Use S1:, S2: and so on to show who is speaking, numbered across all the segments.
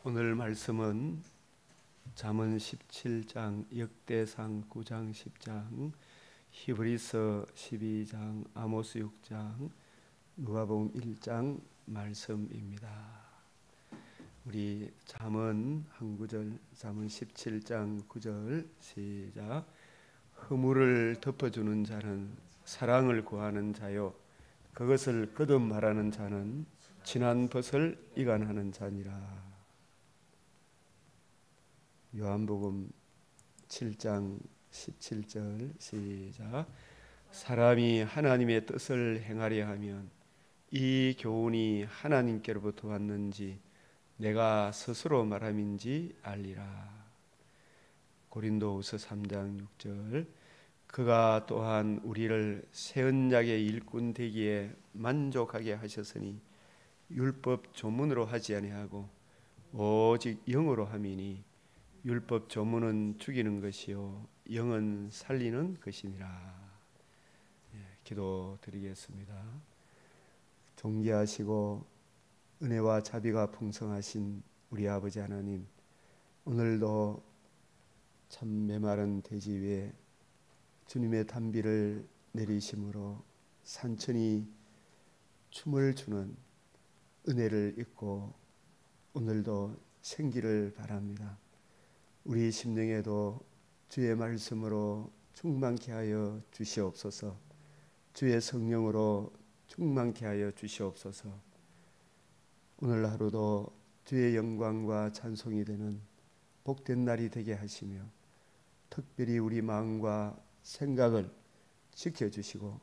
S1: 오늘 말씀은 잠언 17장, 역대상 9장 10장, 히브리서 12장, 아모스 6장, 누가복음 1장 말씀입니다. 우리 잠언 한 구절, 잠언 17장 9절 시작. 허물을 덮어주는 자는 사랑을 구하는 자요, 그것을 거듭 말하는 자는 진한 벗을 이간하는 자니라. 요한복음 7장 17절 시작. 사람이 하나님의 뜻을 행하려 하면 이 교훈이 하나님께로부터 왔는지 내가 스스로 말함인지 알리라. 고린도후서 3장 6절. 그가 또한 우리를 새 언약의 일꾼 되기에 만족하게 하셨으니 율법 조문으로 하지 아니하고 오직 영으로 함이니 율법 조문은 죽이는 것이요 영은 살리는 것이니라. 기도드리겠습니다. 존귀하시고 은혜와 자비가 풍성하신 우리 아버지 하나님, 오늘도 참 메마른 대지 위에 주님의 단비를 내리심으로 산천이 춤을 추는 은혜를 입고 오늘도 생기를 바랍니다. 우리 심령에도 주의 말씀으로 충만케 하여 주시옵소서. 주의 성령으로 충만케 하여 주시옵소서. 오늘 하루도 주의 영광과 찬송이 되는 복된 날이 되게 하시며 특별히 우리 마음과 생각을 지켜주시고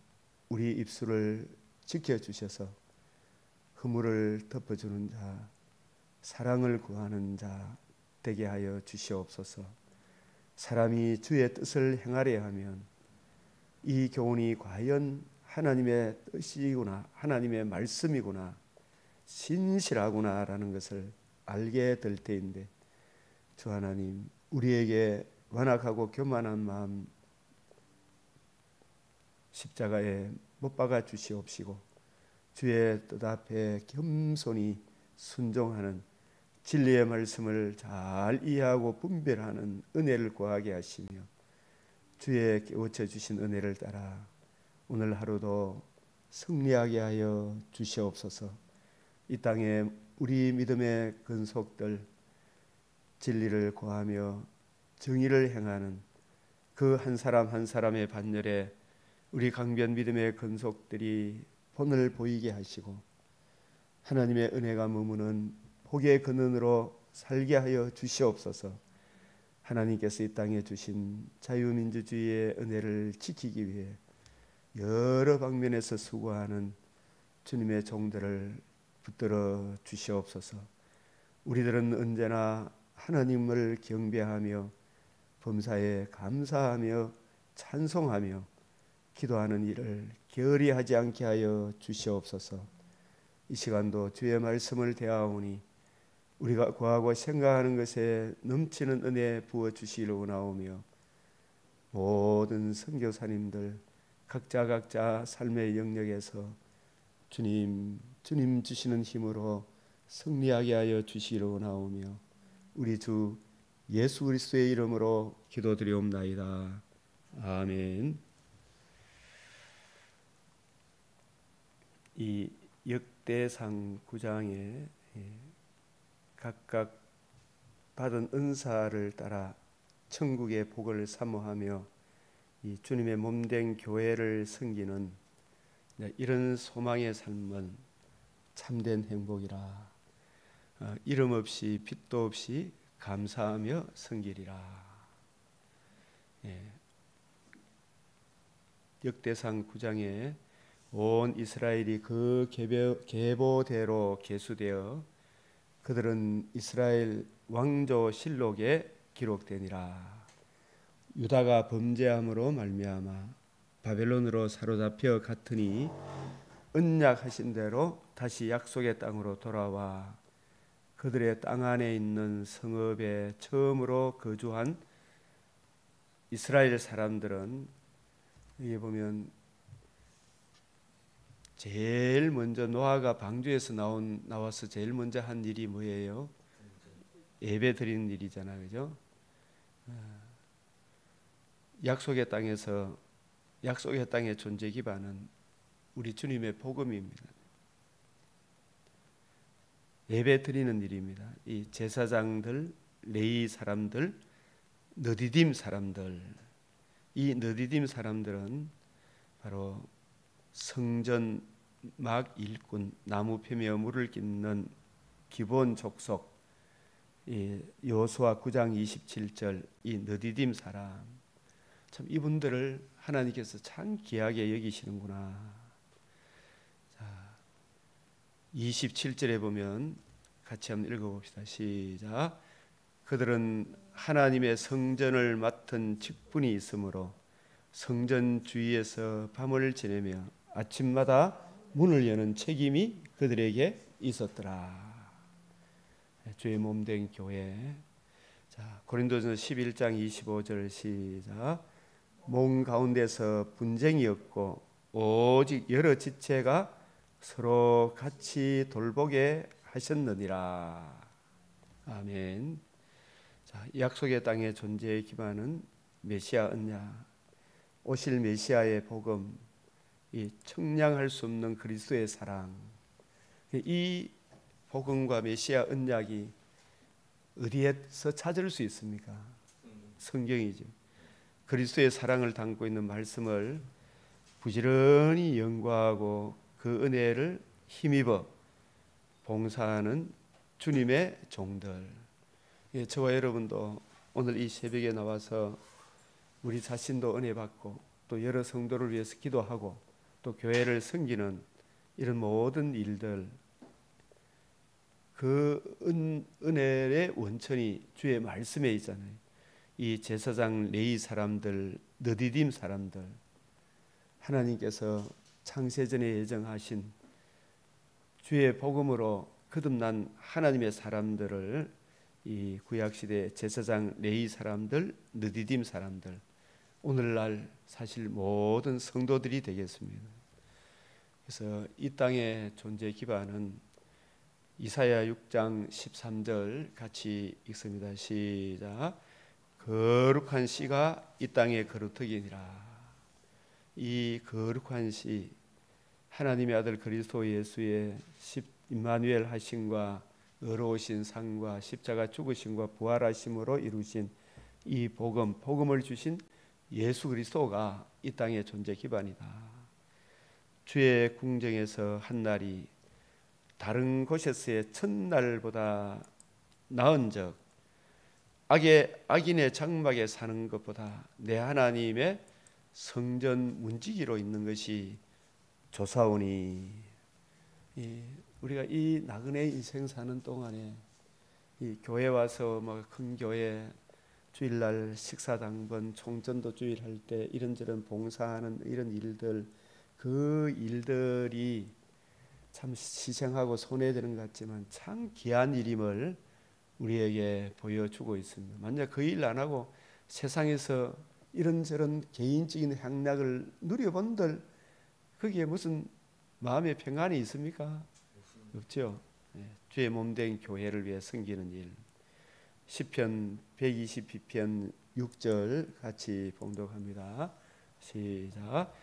S1: 우리 입술을 지켜주셔서 허물을 덮어주는 자, 사랑을 구하는 자 되게 하여 주시옵소서. 사람이 주의 뜻을 행하려 하면 이 교훈이 과연 하나님의 뜻이구나, 하나님의 말씀이구나, 신실하구나라는 것을 알게 될 때인데, 주 하나님, 우리에게 완악하고 교만한 마음 십자가에 못 박아 주시옵시고 주의 뜻 앞에 겸손히 순종하는 진리의 말씀을 잘 이해하고 분별하는 은혜를 구하게 하시며 주의 깨우쳐 주신 은혜를 따라 오늘 하루도 승리하게 하여 주시옵소서. 이 땅에 우리 믿음의 근속들, 진리를 구하며 정의를 행하는 그 한 사람 한 사람의 반열에 우리 강변 믿음의 근속들이 본을 보이게 하시고 하나님의 은혜가 머무는 복의 근원으로 살게 하여 주시옵소서. 하나님께서 이 땅에 주신 자유민주주의의 은혜를 지키기 위해 여러 방면에서 수고하는 주님의 종들을 붙들어 주시옵소서. 우리들은 언제나 하나님을 경배하며 범사에 감사하며 찬송하며 기도하는 일을 게으리 하지 않게 하여 주시옵소서. 이 시간도 주의 말씀을 대하오니 우리가 구하고 생각하는 것에 넘치는 은혜 부어주시기를 원하오며 모든 선교사님들 각자 삶의 영역에서 주님 주시는 힘으로 승리하게 하여 주시기를 원하오며 우리 주 예수 그리스도의 이름으로 기도드리옵나이다. 아멘. 이 역대상 9장에 각각 받은 은사를 따라 천국의 복을 사모하며 이 주님의 몸된 교회를 섬기는 이런 소망의 삶은 참된 행복이라. 이름 없이 빛도 없이 감사하며 섬기리라. 역대상 9장에 온 이스라엘이 그 계보대로 계수되어 그들은 이스라엘 왕조 실록에 기록되니라. 유다가 범죄함으로 말미암아 바벨론으로 사로잡혀 갔더니 언약하신 대로 다시 약속의 땅으로 돌아와 그들의 땅 안에 있는 성읍에 처음으로 거주한 이스라엘 사람들은 여기 보면 제일 먼저 노아가 방주에서 나와서 제일 먼저 한 일이 뭐예요? 예배 드리는 일이잖아요, 그죠? 약속의 땅에서 약속의 땅의 존재 기반은 우리 주님의 복음입니다. 예배 드리는 일입니다. 이 제사장들, 레위 사람들, 느디딤 사람들, 이 느디딤 사람들은 바로 성전 막 일꾼, 나무 펴며 물을 깃는 기본 족속, 여호수아 9장 27절 이 느디딤 사람, 참 이분들을 하나님께서 참 귀하게 여기시는구나. 자, 27절에 보면 같이 한번 읽어봅시다. 시작. 그들은 하나님의 성전을 맡은 직분이 있으므로 성전 주위에서 밤을 지내며 아침마다 문을 여는 책임이 그들에게 있었더라. 주의 몸된 교회. 자, 고린도전서 11장 25절 시작. 몸 가운데서 분쟁이 없고 오직 여러 지체가 서로 같이 돌보게 하셨느니라. 아멘. 자, 약속의 땅의 존재의 기반은 메시아 언약, 오실 메시아의 복음, 이 청량할 수 없는 그리스도의 사랑. 이 복음과 메시아 언약이 어디에서 찾을 수 있습니까? 성경이죠. 그리스도의 사랑을 담고 있는 말씀을 부지런히 연구하고 그 은혜를 힘입어 봉사하는 주님의 종들. 저와 여러분도 오늘 이 새벽에 나와서 우리 자신도 은혜 받고 또 여러 성도를 위해서 기도하고 또 교회를 섬기는 이런 모든 일들, 그 은혜의 원천이 주의 말씀에 있잖아요. 이 제사장 레위 사람들, 느디딤 사람들, 하나님께서 창세전에 예정하신 주의 복음으로 거듭난 하나님의 사람들을 이 구약시대 제사장 레위 사람들, 느디딤 사람들, 오늘날 사실 모든 성도들이 되겠습니다. 그래서 이 땅의 존재 기반은 이사야 6장 13절 같이 읽습니다. 시작. 거룩한 씨가 이 땅의 거룩이니라. 이 거룩한 씨, 하나님의 아들 그리스도 예수의 임마누엘 하심과 의로우신 상과 십자가 죽으심과 부활하심으로 이루신 이 복음을 주신 예수 그리스도가 이 땅의 존재 기반이다. 주의 궁정에서 한 날이 다른 곳에서의 첫날보다 나은 적, 악인의 장막에 사는 것보다 내 하나님의 성전 문지기로 있는 것이 좋사오니. 우리가 이 나그네 인생 사는 동안에 이 교회 와서 뭐 큰 교회 주일날 식사당번 총전도 주일 할 때 이런저런 봉사하는 이런 일들, 그 일들이 참 시생하고 손해되는 것 같지만 참 귀한 일임을 우리에게 보여주고 있습니다. 만약 그 일 안 하고 세상에서 이런저런 개인적인 향락을 누려본들 거기에 무슨 마음의 평안이 있습니까? 없죠. 주의 몸된 교회를 위해 섬기는 일. 시편 122편 6절 같이 봉독합니다. 시작.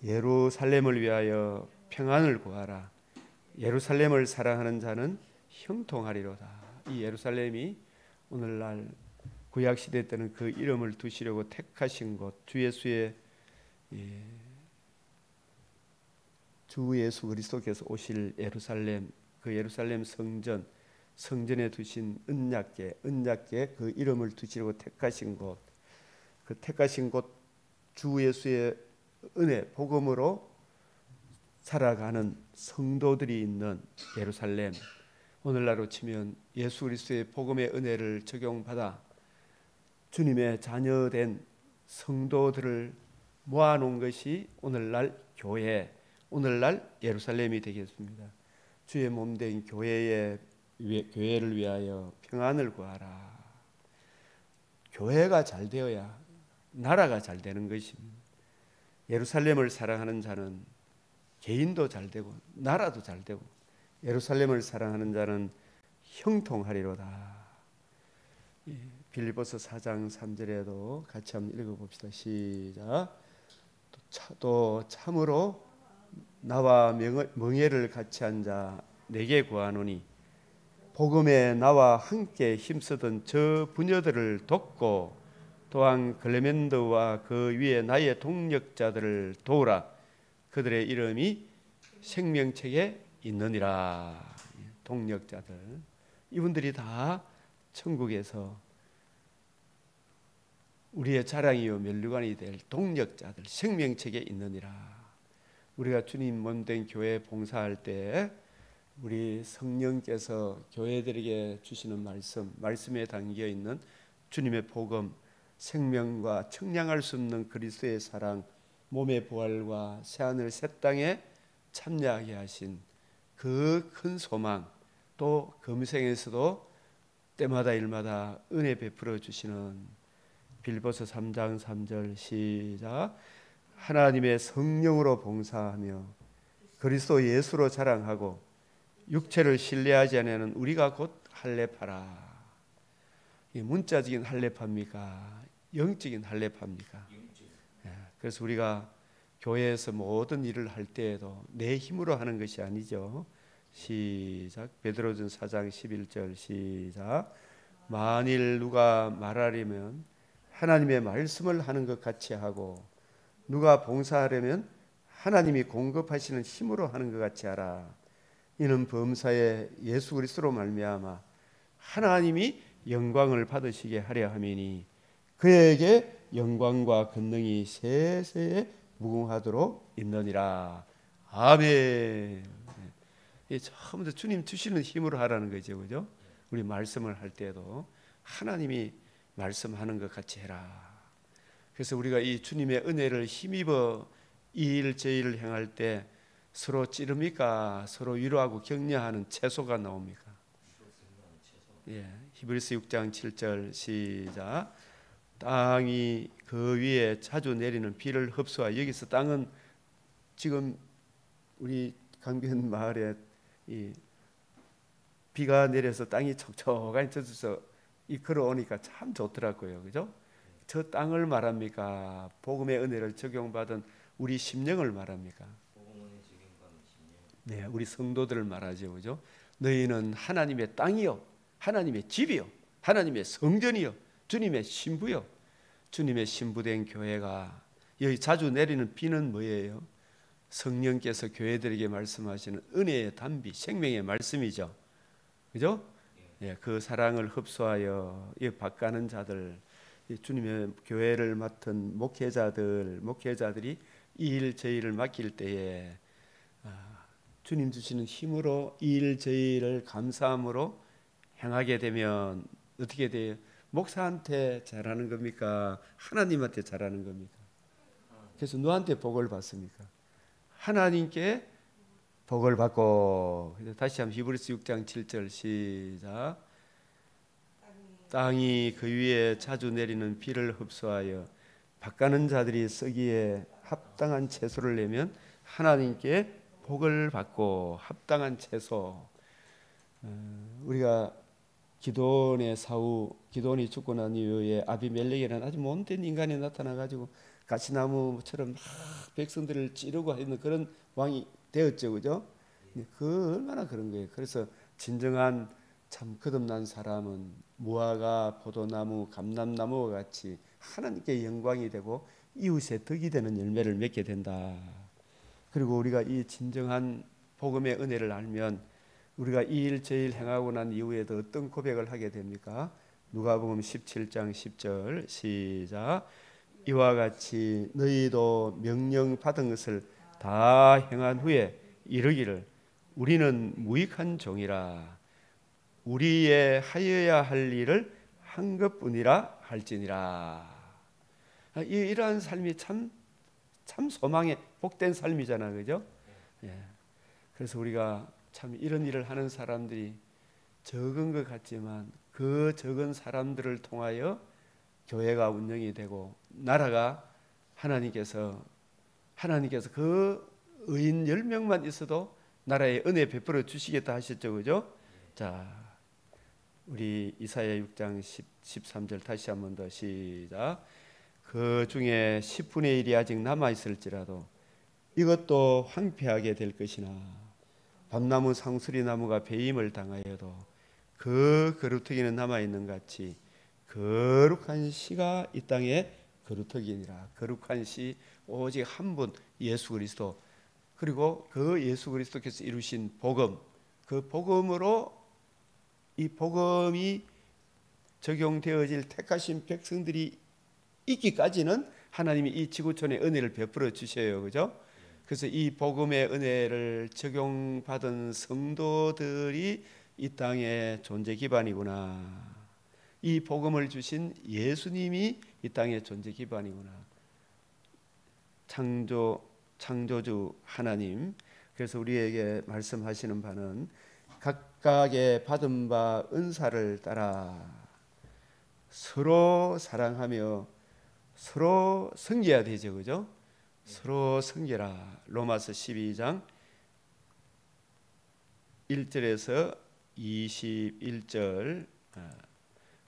S1: 예루살렘을 위하여 평안을 구하라. 예루살렘을 사랑하는 자는 형통하리로다. 이 예루살렘이 오늘날 구약 시대 때는 그 이름을 두시려고 택하신 곳, 주 예수의 주 예수 그리스도께서 오실 예루살렘, 그 예루살렘 성전에 두신 언약궤 그 이름을 두시려고 택하신 곳, 그 택하신 곳 주 예수의 은혜 복음으로 살아가는 성도들이 있는 예루살렘, 오늘날로 치면 예수 그리스도의 복음의 은혜를 적용받아 주님의 자녀된 성도들을 모아놓은 것이 오늘날 교회, 오늘날 예루살렘이 되겠습니다. 주의 몸된 교회를 위하여 평안을 구하라. 교회가 잘 되어야 나라가 잘 되는 것입니다. 예루살렘을 사랑하는 자는 개인도 잘 되고 나라도 잘 되고 예루살렘을 사랑하는 자는 형통하리로다. 빌립보서 4장 3절에도 같이 한번 읽어봅시다. 시작. 또 참으로 나와 멍에를 같이 한 자 내게 구하노니 복음에 나와 함께 힘쓰던 저 부녀들을 돕고 또한 클레멘드와 그 위에 나의 동력자들을 도우라. 그들의 이름이 생명책에 있느니라. 동력자들, 이분들이 다 천국에서 우리의 자랑이요 면류관이 될 동력자들, 생명책에 있느니라. 우리가 주님 몸된 교회 봉사할 때 우리 성령께서 교회들에게 주시는 말씀에 담겨 있는 주님의 복음, 생명과 청량할 수 없는 그리스도의 사랑, 몸의 부활과 새하늘 새 땅에 참여하게 하신 그 큰 소망, 또 금생에서도 때마다 일마다 은혜 베풀어 주시는 빌립보서 3장 3절 시작. 하나님의 성령으로 봉사하며 그리스도 예수로 자랑하고 육체를 신뢰하지 않는 우리가 곧 할례파라. 문자적인 할례파입니까? 영적인 할례파입니까? 그래서 우리가 교회에서 모든 일을 할 때에도 내 힘으로 하는 것이 아니죠. 시작. 베드로전 4장 11절 시작. 만일 누가 말하려면 하나님의 말씀을 하는 것 같이 하고 누가 봉사하려면 하나님이 공급하시는 힘으로 하는 것 같이 하라. 이는 범사에 예수 그리스도로 말미암아 하나님이 영광을 받으시게 하려 함이니 그에게 영광과 권능이 세세에 무궁하도록 있느니라. 아멘. 처음부터 주님 주시는 힘으로 하라는 거죠, 그죠? 우리 말씀을 할 때도 하나님이 말씀하는 것 같이 해라. 그래서 우리가 이 주님의 은혜를 힘입어 이 일 저 일을 행할 때 서로 찌릅니까? 서로 위로하고 격려하는 채소가 나옵니까? 히브리서 6장 7절 시작. 땅이 그 위에 자주 내리는 비를 흡수하. 여기서 땅은 지금 우리 강변 마을에 이 비가 내려서 땅이 촉촉하게 젖어서 걸어오니까 참 좋더라고요, 그죠? 저 땅을 말합니까? 복음의 은혜를 적용받은 우리 심령을 말합니까? 네, 우리 성도들을 말하죠, 그죠? 너희는 하나님의 땅이요, 하나님의 집이요, 하나님의 성전이요, 주님의 신부요. 주님의 신부된 교회가 여기 자주 내리는 비는 뭐예요? 성령께서 교회들에게 말씀하시는 은혜의 단비, 생명의 말씀이죠, 그죠? 그 사랑을 흡수하여 바꾸는 자들, 주님의 교회를 맡은 목회자들이 이 일 저 일을 맡길 때에 주님 주시는 힘으로 이 일 저 일을 감사함으로 행하게 되면 어떻게 돼요? 목사한테 잘하는 겁니까? 하나님한테 잘하는 겁니까? 그래서 누구한테 복을 받습니까? 하나님께 복을 받고. 다시 한번 히브리서 6장 7절 시작. 땅이 그 위에 자주 내리는 비를 흡수하여 바꾸는 자들이 쓰기에 합당한 채소를 내면 하나님께 복을 받고. 합당한 채소. 우리가 기도원이 죽고 난 이후에 아비멜렉이라는 아주 못된 인간이 나타나가지고 가시나무처럼 막 백성들을 찌르고 있는 그런 왕이 되었죠, 그죠? 그 얼마나 그런 거예요. 그래서 진정한 참 거듭난 사람은 무화과, 포도나무, 감람나무와 같이 하나님께 영광이 되고 이웃의 덕이 되는 열매를 맺게 된다. 그리고 우리가 이 진정한 복음의 은혜를 알면 우리가 이 일 저 일 행하고 난 이후에도 어떤 고백을 하게 됩니까? 누가복음 17장 10절 시작. 이와 같이 너희도 명령 받은 것을 다 행한 후에 이르기를 우리는 무익한 종이라 우리의 하여야 할 일을 한 것뿐이라 할지니라. 이러한 삶이 참 소망의 복된 삶이잖아, 그죠? 그래서 우리가 참 이런 일을 하는 사람들이 적은 것 같지만 그 적은 사람들을 통하여 교회가 운영이 되고 나라가 하나님께서 그 의인 10명만 있어도 나라에 은혜 베풀어 주시겠다 하셨죠, 그죠? 자, 우리 이사야 6장 13절 다시 한 번 더 시작. 그 중에 10분의 1이 아직 남아 있을지라도 이것도 황폐하게 될 것이나 밤나무 상수리 나무가 배임을 당하여도 그 거루터기는 남아 있는 같이 거룩한 씨가 이 땅에 거루터기니라. 거룩한 씨 오직 한 분 예수 그리스도, 그리고 그 예수 그리스도께서 이루신 복음, 그 복음으로 이 복음이 적용되어질 택하신 백성들이 있기까지는 하나님이 이 지구촌에 은혜를 베풀어 주셔요. 그죠? 그래서 이 복음의 은혜를 적용받은 성도들이 이 땅의 존재 기반이구나. 이 복음을 주신 예수님이 이 땅의 존재 기반이구나. 창조주 하나님. 그래서 우리에게 말씀하시는 바는 각각의 받은 바 은사를 따라 서로 사랑하며 서로 섬겨야 되죠. 그죠? 서로 섬겨라. 로마서 12장 1절에서 21절,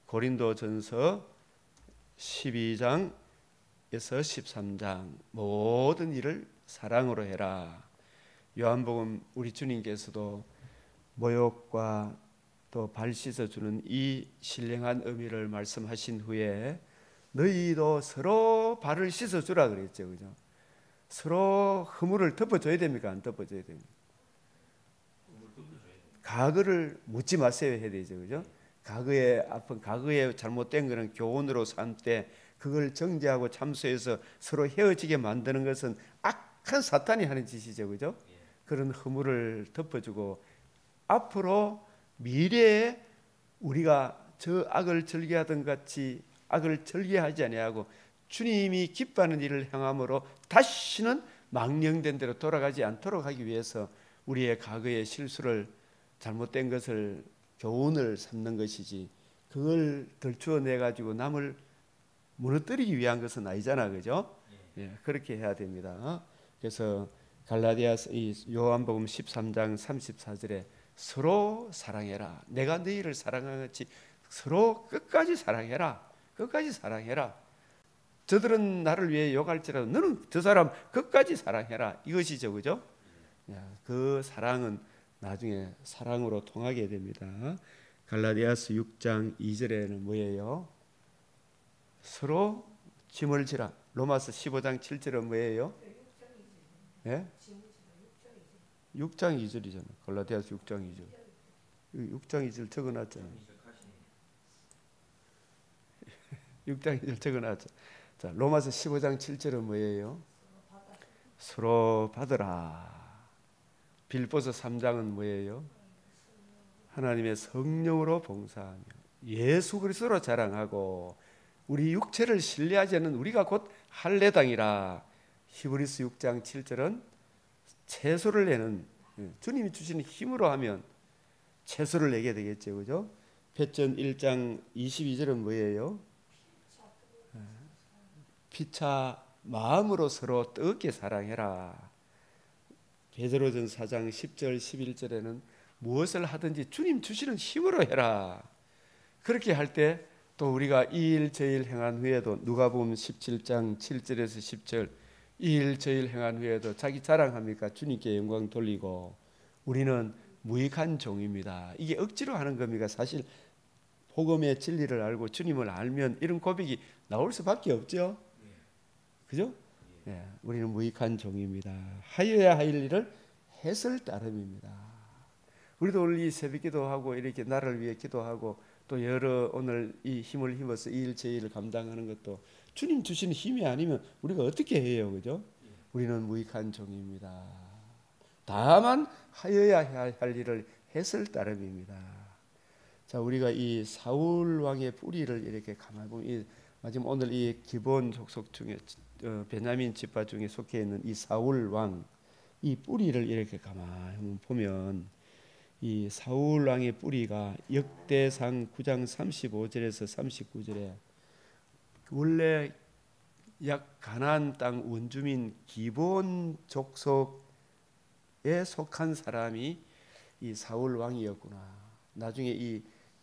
S1: 고린도전서 12장에서 13장 모든 일을 사랑으로 해라. 요한복음 우리 주님께서도 모욕과 또 발 씻어주는 이 신령한 의미를 말씀하신 후에 너희도 서로 발을 씻어주라 그랬죠. 그죠? 서로 허물을 덮어줘야 됩니까? 안 덮어줘야 됩니까? 과거를 묻지 마세요 해야 되죠. 그죠? 과거에 잘못된 것은 교훈으로 삼되 그걸 정죄하고 참수해서 서로 헤어지게 만드는 것은 악한 사탄이 하는 짓이죠. 그죠? 그런 허물을 덮어주고 앞으로 미래에 우리가 저 악을 절개하던 같이 악을 절개하지 아니하고 주님이 기뻐하는 일을 행함으로 다시는 망령된 대로 돌아가지 않도록 하기 위해서 우리의 과거의 실수를, 잘못된 것을 교훈을 삼는 것이지, 그걸 덜추어내 가지고 남을 무너뜨리기 위한 것은 아니잖아. 그죠? 예, 그렇게 해야 됩니다. 그래서 갈라디아서 요한복음 13장 34절에 서로 사랑해라. 내가 너희를 사랑한 같이 서로 끝까지 사랑해라. 끝까지 사랑해라. 저들은 나를 위해 욕할지라도 너는 저 사람 끝까지 사랑해라. 이것이죠. 그죠? 그 사랑은 나중에 사랑으로 통하게 됩니다. 갈라디아서 6장 2절에는 뭐예요? 서로 짐을 지라. 로마서 15장 7절은 뭐예요? 예? 6장 2절이잖아요. 갈라디아서 6장 2절. 6장 2절 적어놨잖아요. 6장 2절 적어놨죠. 자, 로마서 15장 7절은 뭐예요? 서로 받으라. 빌보서 3장은 뭐예요? 하나님의 성령으로 봉사하며 예수 그리스도로 자랑하고 우리 육체를 신뢰하지 않는 우리가 곧 할례당이라. 히브리서 6장 7절은 채소를 내는, 주님이 주시는 힘으로 하면 채소를 내게 되겠죠. 그죠? 패전 1장 22절은 뭐예요? 피차 마음으로 서로 뜨겁게 사랑해라. 베드로전 4장 10절 11절에는 무엇을 하든지 주님 주시는 힘으로 해라. 그렇게 할 때 또 우리가 이 일 저 일 행한 후에도, 누가복음 17장 7절에서 10절, 이 일 저 일 행한 후에도 자기 자랑합니까? 주님께 영광 돌리고 우리는 무익한 종입니다. 이게 억지로 하는 겁니까? 사실 복음의 진리를 알고 주님을 알면 이런 고백이 나올 수밖에 없죠. 그죠? 네, 우리는 무익한 종입니다. 하여야 할 일을 했을 따름입니다. 우리도 오늘 이 새벽기도 하고 이렇게 나를 위해 기도하고 또 여러 오늘 이 힘을 힘어서 이 일 저 일을 감당하는 것도 주님 주시는 힘이 아니면 우리가 어떻게 해요, 그죠? 우리는 무익한 종입니다. 다만 하여야 할 일을 했을 따름입니다. 자, 우리가 이 사울 왕의 뿌리를 이렇게 가만히 보면, 마지막 오늘 이 기본 족속 중에 베냐민 지파 중에 속해 있는 이 사울 왕, 이 뿌리를 이렇게 가만히 보면 이 사울 왕의 뿌리가 역대상 9장 35절에서 39절에 원래 약 가나안 땅 원주민 기본 족속에 속한 사람이 이 사울 왕이었구나. 나중에 이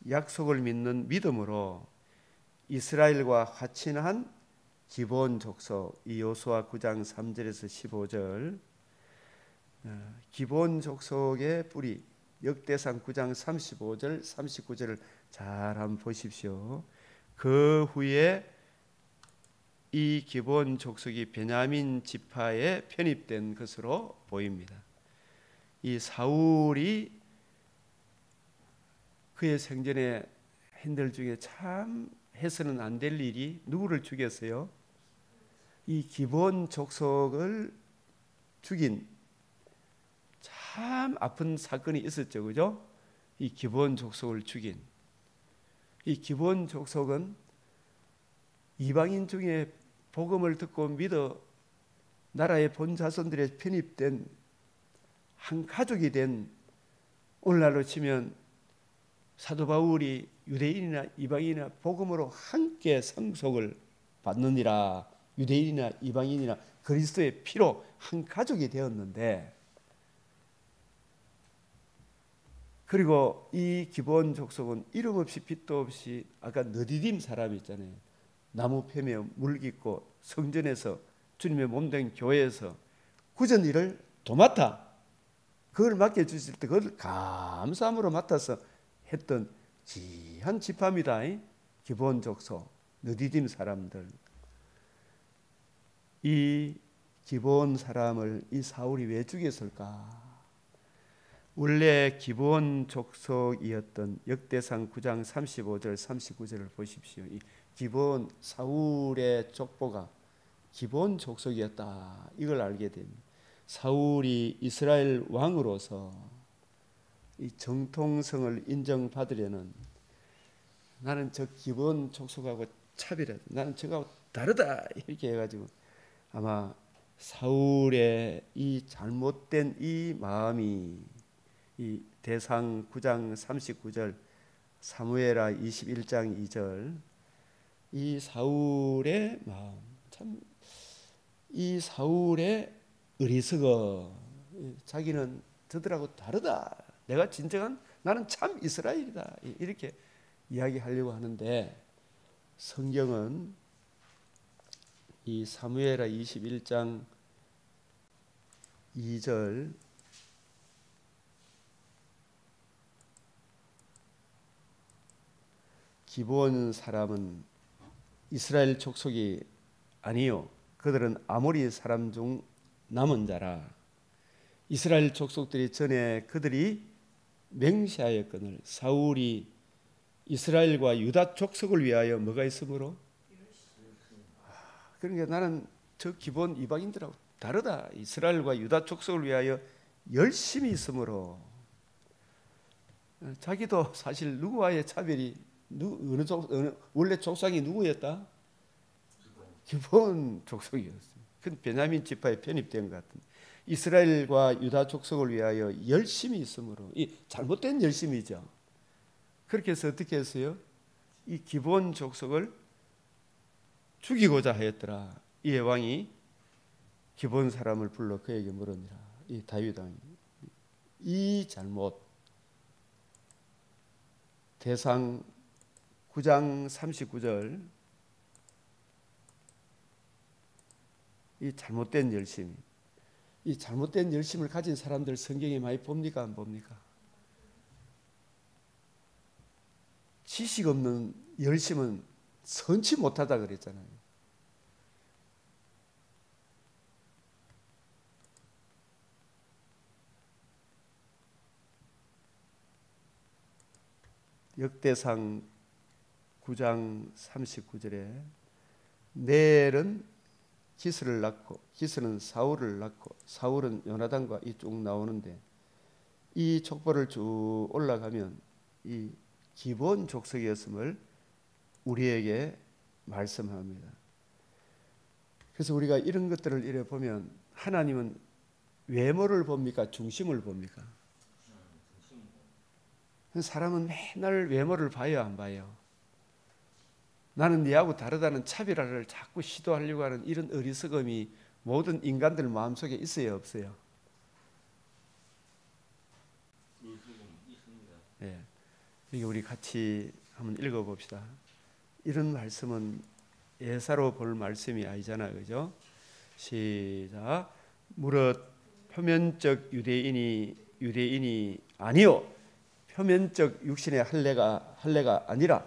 S1: 약속을 믿는 믿음으로 이스라엘과 화친한 기본 족속, 이 여호수아 9장 3절에서 15절, 기본 족속의 뿌리, 역대상 9장 35절 39절을 잘 한번 보십시오. 그 후에 이 기본 족속이 베냐민 지파에 편입된 것으로 보입니다. 이 사울이 그의 생전에 한들 중에 참 해서는 안 될 일이 누구를 죽였어요? 이 기본 족속을 죽인 참 아픈 사건이 있었죠, 그죠? 이 기본 족속을 죽인 이 기본 족속은 이방인 중에 복음을 듣고 믿어 나라의 본 자손들에 편입된 한 가족이 된, 오늘날로 치면 사도 바울이 유대인이나 이방인이나 복음으로 함께 상속을 받느니라, 유대인이나 이방인이나 그리스도의 피로 한 가족이 되었는데, 그리고 이 기본 족속은 이름 없이 빛도 없이 아까 느디딤 사람 있잖아요. 나무 패며 물 깃고 성전에서 주님의 몸된 교회에서 구전 일을 도맡아 그걸 맡겨주실 때 그걸 감사함으로 맡아서 했던 귀한 지파입니다. 기본 족속 느디딤 사람들. 이 기본 사람을 이 사울이 왜 죽였을까? 원래 기본 족속이었던 역대상 9장 35절 39절을 보십시오. 이 기본 사울의 족보가 기본 족속이었다, 이걸 알게 됩니다. 사울이 이스라엘 왕으로서 이 정통성을 인정받으려는, 나는 저 기본 족속하고 차별하다, 나는 저거하고 다르다, 이렇게 해가지고 아마 사울의 이 잘못된 이 마음이 이 대상 9장 39절 사무엘하 21장 2절 이 사울의 마음, 참 이 사울의 어리석어, 자기는 저들하고 다르다, 내가 진정한 나는 참 이스라엘이다, 이렇게 이야기하려고 하는데, 성경은 이 사무엘하 21장 2절 기본 사람은 이스라엘 족속이 아니요 그들은 아모리 사람 중 남은 자라. 이스라엘 족속들이 전에 그들이 맹세하였거늘 사울이 이스라엘과 유다 족속을 위하여 뭐가 있으므로, 그러니까 나는 저 기본 이방인들하고 다르다, 이스라엘과 유다 족속을 위하여 열심히 있으므로. 자기도 사실 누구와의 차별이 원래 족상이 누구였다? 기본 족속이었어요. 그 베냐민 지파에 편입된 것 같은. 이스라엘과 유다 족속을 위하여 열심히 있으므로, 이 잘못된 열심이죠. 그렇게 해서 어떻게 했어요? 이 기본 족속을 죽이고자 하였더라. 이 왕이 기본 사람을 불러 그에게 물으니라. 이 다윗 왕이 이 잘못, 대상 9장 39절 이 잘못된 열심, 이 잘못된 열심을 가진 사람들 성경에 많이 봅니까, 안 봅니까? 지식 없는 열심은 선치 못하다 그랬잖아요. 역대상 9장 39절에 넬은 기스를 낳고 기스는 사울을 낳고 사울은 요나단과 이 쭉 나오는데, 이 족보를 쭉 올라가면 이 기본 족속이었음을 우리에게 말씀합니다. 그래서 우리가 이런 것들을 이래 보면 하나님은 외모를 봅니까, 중심을 봅니까? 사람은 맨날 외모를 봐요, 안 봐요? 나는 네하고 다르다는 차별화를 자꾸 시도하려고 하는 이런 어리석음이 모든 인간들 마음속에 있어요, 없어요? 예. 여기 우리 같이 한번 읽어봅시다. 이런 말씀은 예사로 볼 말씀이 아니잖아요, 그죠? 시작. 무릇 표면적 유대인이 아니요 표면적 육신의 할례가 아니라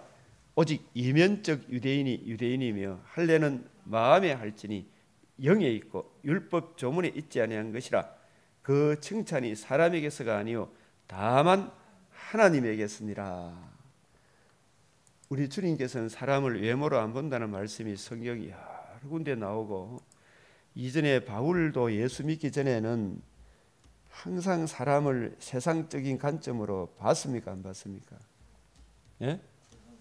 S1: 오직 이면적 유대인이며 할례는 마음에 할지니 영에 있고 율법 조문에 있지 아니한 것이라. 그 칭찬이 사람에게서가 아니요 다만 하나님에게서니라. 우리 주님께서는 사람을 외모로 안 본다는 말씀이 성경이 여러 군데 나오고, 이전에 바울도 예수 믿기 전에는 항상 사람을 세상적인 관점으로 봤습니까? 안 봤습니까? 예?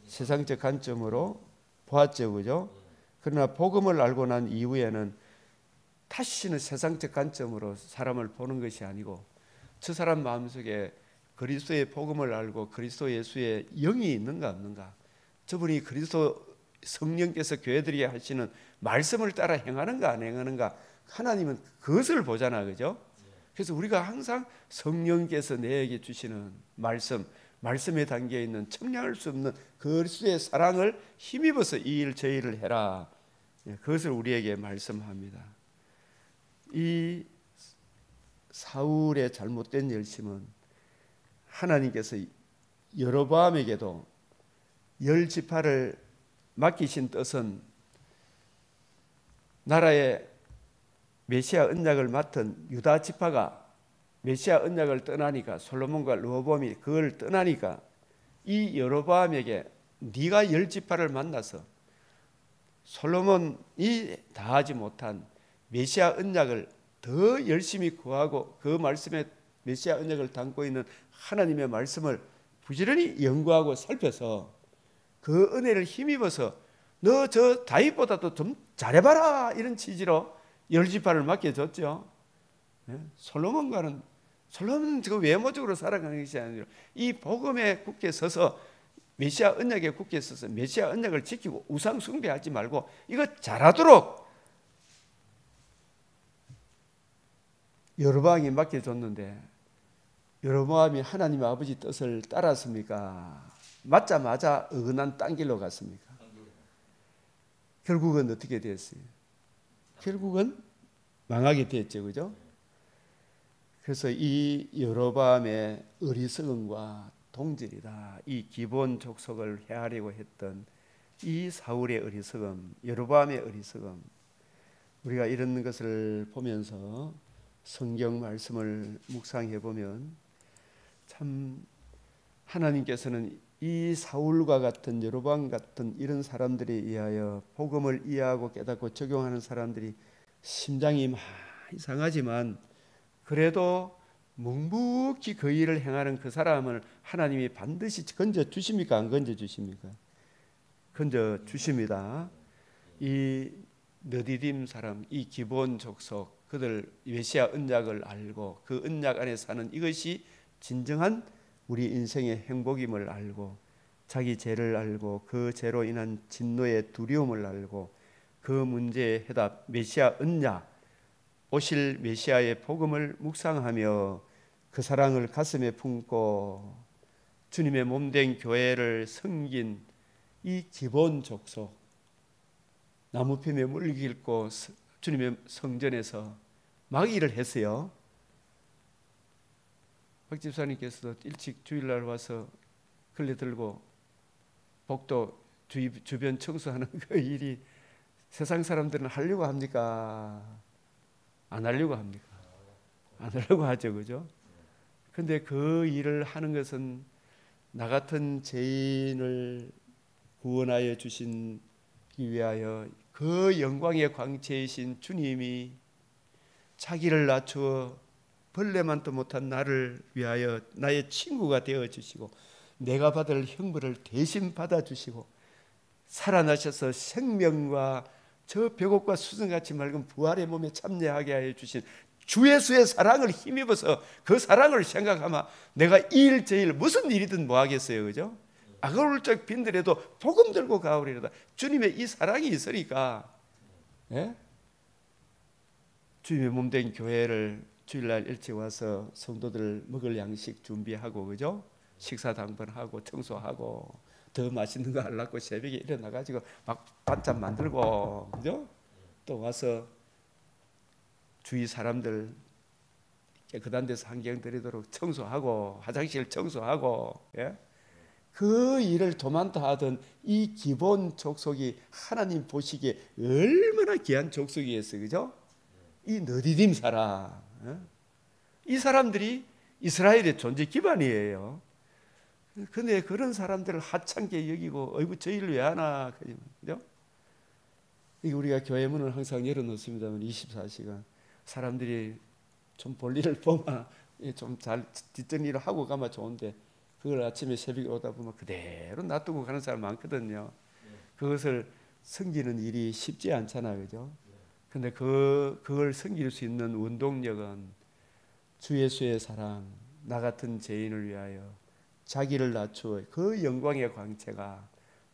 S1: 세상적 관점으로 보았죠, 그죠? 그러나 복음을 알고 난 이후에는 다시는 세상적 관점으로 사람을 보는 것이 아니고, 저 사람 마음속에 그리스도의 복음을 알고 그리스도 예수의 영이 있는가 없는가, 저분이 그리스도 성령께서 교회들이 하시는 말씀을 따라 행하는가 안 행하는가, 하나님은 그것을 보잖아, 그죠? 그래서 우리가 항상 성령께서 내게 주시는 말씀에 담겨 있는 청량할 수 없는 그리스도의 사랑을 힘입어서 이 일 저 일을 해라, 그것을 우리에게 말씀합니다. 이 사울의 잘못된 열심은 하나님께서 여로보암에게도 10지파를 맡기신 뜻은 나라의 메시아 언약을 맡은 유다 지파가 메시아 언약을 떠나니까, 솔로몬과 르호보암이 그걸 떠나니까 이 여로보암에게 네가 10지파를 만나서 솔로몬이 다 하지 못한 메시아 언약을 더 열심히 구하고 그 말씀에 메시아 언약을 담고 있는 하나님의 말씀을 부지런히 연구하고 살펴서 그 은혜를 힘입어서 너 저 다윗보다도 좀 잘해봐라, 이런 취지로 10지파를 맡겨줬죠. 솔로몬은 그 외모적으로 살아가는 것이 아니라 이 복음에 굳게 서서 메시아 언약에 굳게 서서 메시아 언약을 지키고 우상 숭배하지 말고 이거 잘하도록 여로보암이 맡겨줬는데, 여로보암이 하나님의 아버지 뜻을 따랐습니까? 맞자마자 어긋난 딴 길로 갔습니까? 결국은 어떻게 됐어요? 결국은 망하게 됐죠, 그죠? 그래서 이 여로보암의 어리석음과 동질이다, 이 기본 족속을 헤아리고 했던 이 사울의 어리석음, 여로보암의 어리석음, 우리가 이런 것을 보면서 성경 말씀을 묵상해 보면 참 하나님께서는 이 사울과 같은 여로보암 같은 이런 사람들에 의하여 복음을 이해하고 깨닫고 적용하는 사람들이 심장이 많이 상하지만 그래도 묵묵히 그 일을 행하는 그 사람을 하나님이 반드시 건져 주십니까? 안 건져 주십니까? 건져 주십니다. 이 느디딤 사람, 이 기본 족속, 그들 메시아 언약을 알고 그 언약 안에 사는 이것이 진정한 우리 인생의 행복임을 알고, 자기 죄를 알고 그 죄로 인한 진노의 두려움을 알고 그 문제의 해답 메시아 언약, 오실 메시아의 복음을 묵상하며 그 사랑을 가슴에 품고 주님의 몸된 교회를 섬긴 이 기본 족속, 나무편에 물기 싣고 주님의 성전에서 막 일을 했어요. 박 집사님께서도 일찍 주일날 와서 걸레 들고 복도 주변 청소하는 그 일이 세상 사람들은 하려고 합니까? 안 하려고 합니까? 안 하려고 하죠, 그죠? 근데 그 일을 하는 것은 나 같은 죄인을 구원하여 주신 위하여 그 영광의 광채이신 주님이 자기를 낮추어 벌레만도 못한 나를 위하여 나의 친구가 되어 주시고 내가 받을 형벌을 대신 받아 주시고 살아나셔서 생명과 저 벽옥과 수정같이 맑은 부활의 몸에 참여하게 하여 주신 주 예수의 사랑을 힘입어서 그 사랑을 생각하면 내가 이 일 저 일 무슨 일이든 뭐 하겠어요, 그죠? 아울짝 빈들에도 복음 들고 가오리로다. 주님의 이 사랑이 있으니까, 예? 주님의 몸된 교회를 주일날 일찍 와서 성도들 먹을 양식 준비하고, 그죠? 식사 당번하고 청소하고 더 맛있는 거 하려고 새벽에 일어나 가지고 막 반찬 만들고, 그죠? 또 와서 주위 사람들 깨끗한 데서 환경 들이도록 청소하고 화장실 청소하고, 예? 그 일을 도맡아 하던 이 기본 족속이 하나님 보시기에 얼마나 귀한 족속이었어요, 그죠? 이 느디딤 사람, 예? 이 사람들이 이스라엘의 존재 기반이에요. 근데 그런 사람들을 하찮게 여기고, 어이구 저 일을 왜 하나, 그죠? 우리가 교회 문을 항상 열어놓습니다만 24시간 사람들이 좀 볼 일을 보면 좀 잘 뒷정리를 하고 가면 좋은데, 그걸 아침에 새벽에 오다 보면 그대로 놔두고 가는 사람 많거든요. 그것을 섬기는 일이 쉽지 않잖아요, 그죠? 근데 그걸 섬길 수 있는 원동력은 주 예수의 사랑, 나 같은 죄인을 위하여 자기를 낮추어 그 영광의 광채가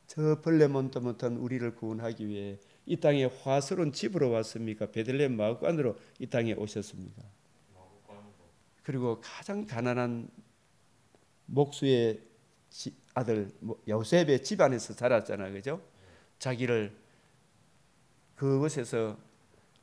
S1: 저 벌레 몸도 못한 우리를 구원하기 위해 이 땅에 화스러운 집으로 왔습니까? 베들레헴 마구간으로 이 땅에 오셨습니까? 그리고 가장 가난한 목수의 아들 요셉의 집안에서 자랐잖아요, 그죠? 자기를 그곳에서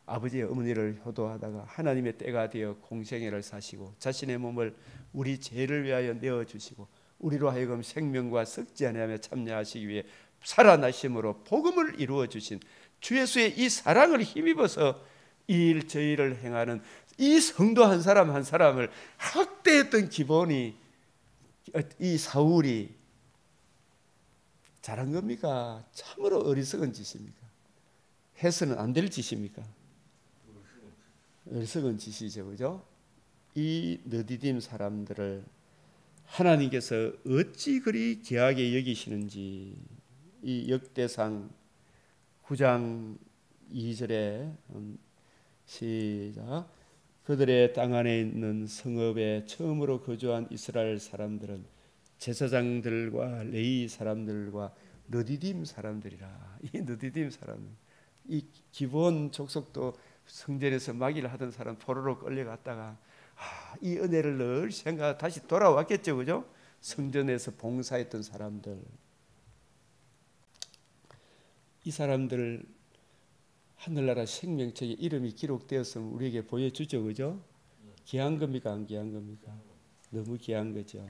S1: 아버지의 어머니를 효도하다가 하나님의 때가 되어 공생애를 사시고 자신의 몸을 우리 죄를 위하여 내어주시고 우리로 하여금 생명과 썩지 아니하며 참여하시기 위해 살아나심으로 복음을 이루어 주신 주 예수의 이 사랑을 힘입어서 이 일 저 일을 행하는 이 성도 한 사람 한 사람을 학대했던 기본이 이 사울이 잘한 겁니까? 참으로 어리석은 짓입니까? 해서는 안 될 짓입니까? 어리석은 짓이죠, 그죠? 이 느디딤 사람들을 하나님께서 어찌 그리 귀하게 여기시는지 이 역대상 9장 2절에 시작. 그들의 땅 안에 있는 성읍에 처음으로 거주한 이스라엘 사람들은 제사장들과 레위 사람들과 느디딤 사람들이라. 이 느디딤 사람, 이 기본 족속도 성전에서 마귀를 하던 사람 포로로 끌려갔다가 이 은혜를 늘 생각 다시 돌아왔겠죠, 그죠? 성전에서 봉사했던 사람들, 이 사람들 하늘나라 생명책에 이름이 기록되었으면 우리에게 보여주죠, 그죠? 귀한 겁니까, 안 귀한 겁니까? 너무 귀한 거죠.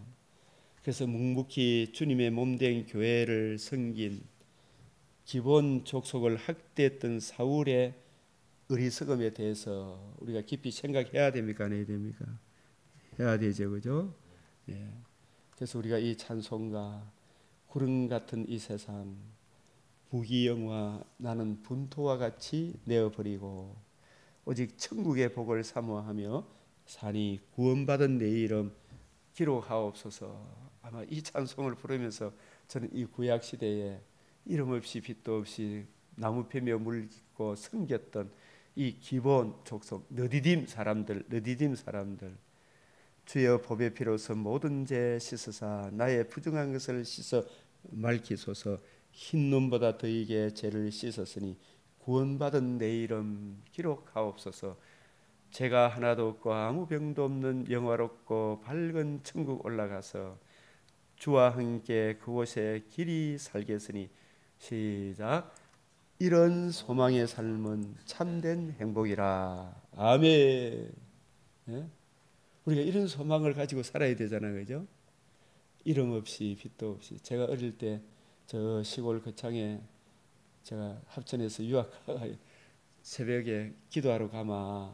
S1: 그래서 묵묵히 주님의 몸된 교회를 섬긴 기본 족속을 학대했던 사울의 어리석음에 대해서 우리가 깊이 생각해야 됩니까, 안 해야 됩니까? 해야 되죠, 그죠? 예. 그래서 우리가 이 찬송가 구름 같은 이 세상 부귀영화 나는 분토와 같이 내어버리고 오직 천국의 복을 사모하며 산이 구원받은 내 이름 기록하옵소서. 아마 이 찬송을 부르면서 저는 이 구약 시대에 이름 없이 빛도 없이 나무 패며 물 깃고 섬겼던 이 기본 족속 느디딤 사람들 주여 법의 피로서 모든 죄 씻으사 나의 부정한 것을 씻어 말기소서. 흰 눈보다 더이게 죄를 씻었으니 구원받은 내 이름 기록하옵소서. 죄가 하나도 없고 아무 병도 없는 영화롭고 밝은 천국 올라가서 주와 함께 그곳에 길이 살겠으니 시작. 이런 소망의 삶은 참된 행복이라. 아멘. 예? 우리가 이런 소망을 가지고 살아야 되잖아요, 그죠? 이름 없이 빛도 없이. 제가 어릴 때 저 시골 거창에 제가 합천에서 유학하가 새벽에 기도하러 가마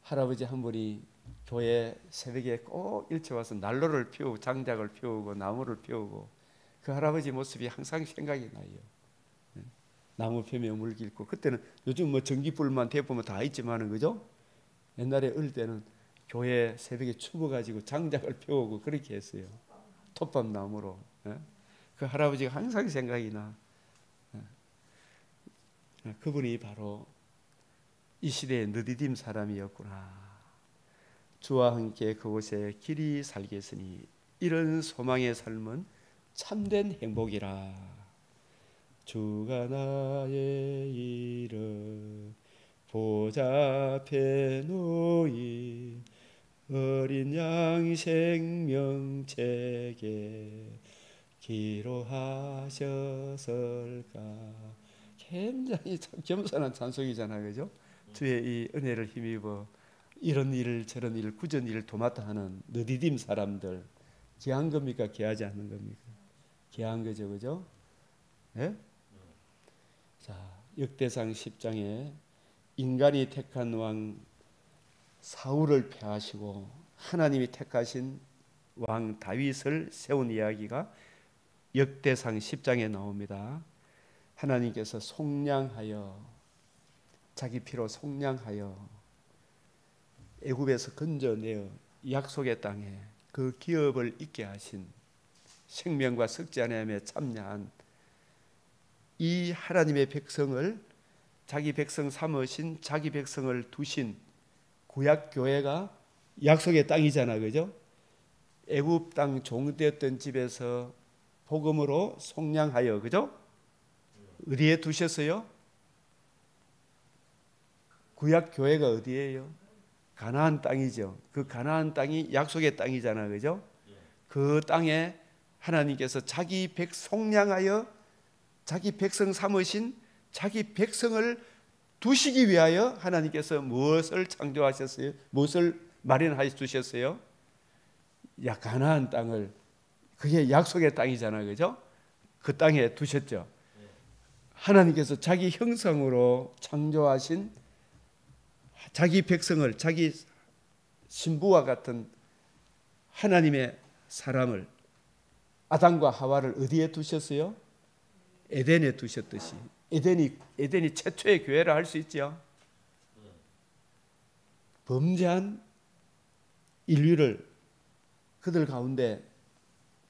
S1: 할아버지 한 분이 교회 새벽에 꼭 일찍 와서 난로를 피우고 장작을 피우고 나무를 피우고 그 할아버지 모습이 항상 생각이 나요. 나무 펴며 물 깃고 그때는 요즘 뭐 전기불만 대보면 다 있지만은 그죠? 옛날에 어릴 때는 교회 새벽에 추워가지고 장작을 피우고 그렇게 했어요. 톱밥 나무로. 그 할아버지가 항상 생각이 나. 그분이 바로 이 시대의 느디딤 사람이었구나. 주와 함께 그곳에 길이 살겠으니 이런 소망의 삶은 참된 행복이라. 주가 나의 이름 보좌 앞에 놓인 어린 양 생명책에 기록하셨을까. 굉장히 참 겸손한 찬송이잖아요, 그죠? 주의 이 은혜를 힘입어 이런 일 저런 일 굳은 일을 도맡아 하는 느디딤 사람들, 귀한 겁니까? 귀하지 않는 겁니까? 귀한 거죠, 그죠? 예? 자, 역대상 10장에 인간이 택한 왕 사울을 폐하시고 하나님이 택하신 왕 다윗을 세운 이야기가 역대상 10장에 나옵니다. 하나님께서 속량하여 자기 피로 속량하여 애굽에서 건져내어 약속의 땅에 그 기업을 있게 하신 생명과 썩지 아니하며 참여한 이 하나님의 백성을 자기 백성 삼으신 자기 백성을 두신 구약 교회가 약속의 땅이잖아, 그죠? 애굽 땅 종되었던 집에서 복음으로 속량하여, 그죠? 어디에 두셨어요? 구약 교회가 어디예요? 가나안 땅이죠. 그 가나안 땅이 약속의 땅이잖아, 그죠? 그 땅에 하나님께서 자기 속량하여 자기 백성 삼으신 자기 백성을 두시기 위하여 하나님께서 무엇을 창조하셨어요? 무엇을 마련하여 두셨어요? 가나안 땅을, 그게 약속의 땅이잖아, 그죠? 그 땅에 두셨죠. 하나님께서 자기 형상으로 창조하신 자기 백성을, 자기 신부와 같은 하나님의 사람을, 아담과 하와를 어디에 두셨어요? 에덴에 두셨듯이. 에덴이 최초의 교회라 할 수 있죠. 범죄한 인류를, 그들 가운데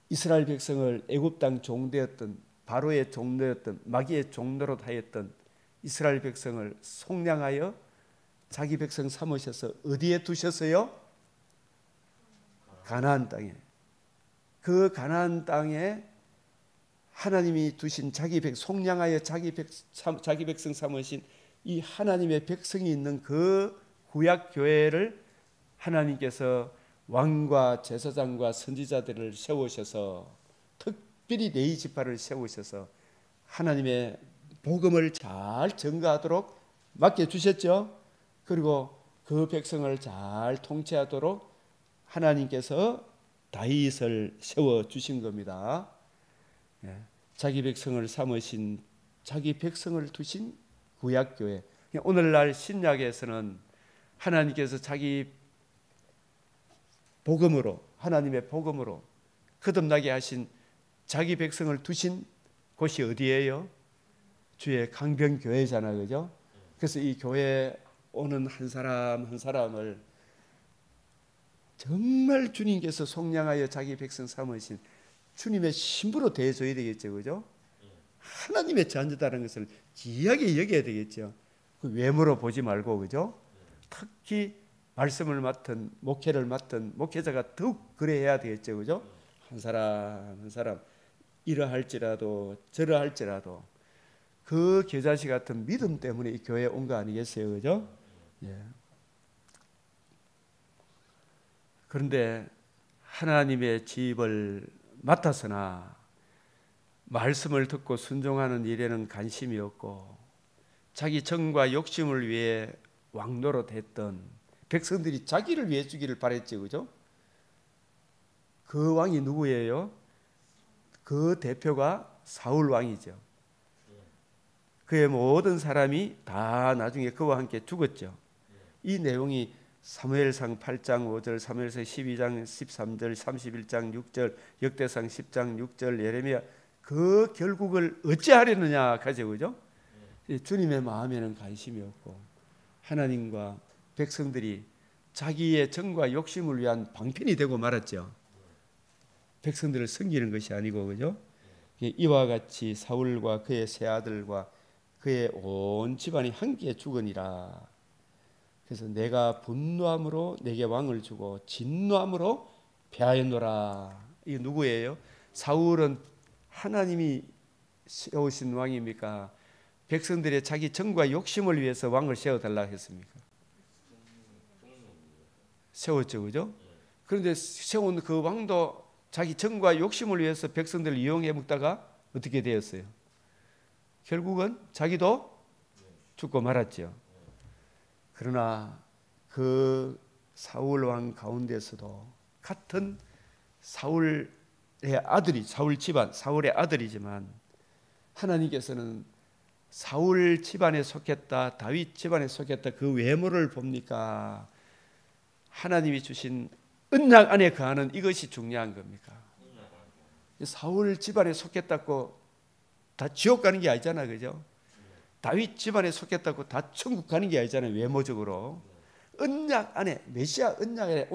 S1: 이스라엘 백성을 애굽 땅 종되었던, 바로의 종되었던, 마귀의 종노릇 하였던 이스라엘 백성을 속량하여 자기 백성 삼으셔서 어디에 두셨어요? 가나안 땅에. 그 가나안 땅에 하나님이 두신 자기 속량하여 자기 백성 삼으신 이 하나님의 백성이 있는 그 구약 교회를 하나님께서 왕과 제사장과 선지자들을 세우셔서, 특별히 레위 지파를 세우셔서 하나님의 복음을 잘 전가하도록 맡겨 주셨죠. 그리고 그 백성을 잘 통치하도록 하나님께서 다윗을 세워 주신 겁니다. 자기 백성을 삼으신, 자기 백성을 두신 구약교회. 오늘날 신약에서는 하나님께서 자기 복음으로, 하나님의 복음으로 거듭나게 하신 자기 백성을 두신 곳이 어디예요? 주의 강변교회잖아요, 그죠? 그래서 이 교회에 오는 한 사람 한 사람을 정말 주님께서 속량하여 자기 백성 삼으신 주님의 신부로 대해줘야 되겠죠, 그죠? 하나님의 자녀다라는 것을 귀하게 여겨야 되겠죠. 그 외모로 보지 말고, 그죠? 특히 말씀을 맡은, 목회를 맡은 목회자가 더욱 그래야 되겠죠, 그죠? 한 사람 한 사람 이러할지라도 저러할지라도 그 겨자씨 같은 믿음 때문에 이 교회에 온 거 아니겠어요, 그죠? 예. 그런데 하나님의 집을 맡았으나 말씀을 듣고 순종하는 일에는 관심이 없고 자기 정과 욕심을 위해 왕노릇했던 백성들이 자기를 위해 주기를 바랬죠, 그죠? 그 왕이 누구예요? 그 대표가 사울 왕이죠. 그의 모든 사람이 다 나중에 그와 함께 죽었죠. 이 내용이 사무엘상 8장 5절, 사무엘상 12장 13절, 31장 6절, 역대상 10장 6절, 예레미야, 그 결국을 어찌하려느냐 하죠, 그죠? 주님의 마음에는 관심이 없고 하나님과 백성들이 자기의 정과 욕심을 위한 방편이 되고 말았죠. 백성들을 섬기는 것이 아니고, 그죠? 이와 같이 사울과 그의 세 아들과 그의 온 집안이 함께 죽으니라. 그래서 내가 분노함으로 내게 왕을 주고 진노함으로 폐하였노라. 이게 누구예요? 사울은 하나님이 세우신 왕입니까? 백성들의 자기 정과 욕심을 위해서 왕을 세워달라 했습니까? 세웠죠, 그죠? 그런데 세운 그 왕도 자기 정과 욕심을 위해서 백성들을 이용해 먹다가 어떻게 되었어요? 결국은 자기도 죽고 말았죠. 그러나 그 사울 왕 가운데서도 같은 사울의 아들이, 사울 집안, 사울의 아들이지만 하나님께서는 사울 집안에 속했다, 다윗 집안에 속했다 그 외모를 봅니까? 하나님이 주신 언약 안에 거하는 이것이 중요한 겁니까? 사울 집안에 속했다고 다 지옥 가는 게 아니잖아, 그죠? 다윗 집안에 속했다고 다 천국 가는 게 아니잖아요, 외모적으로. 언약 안에, 메시아 언약 안에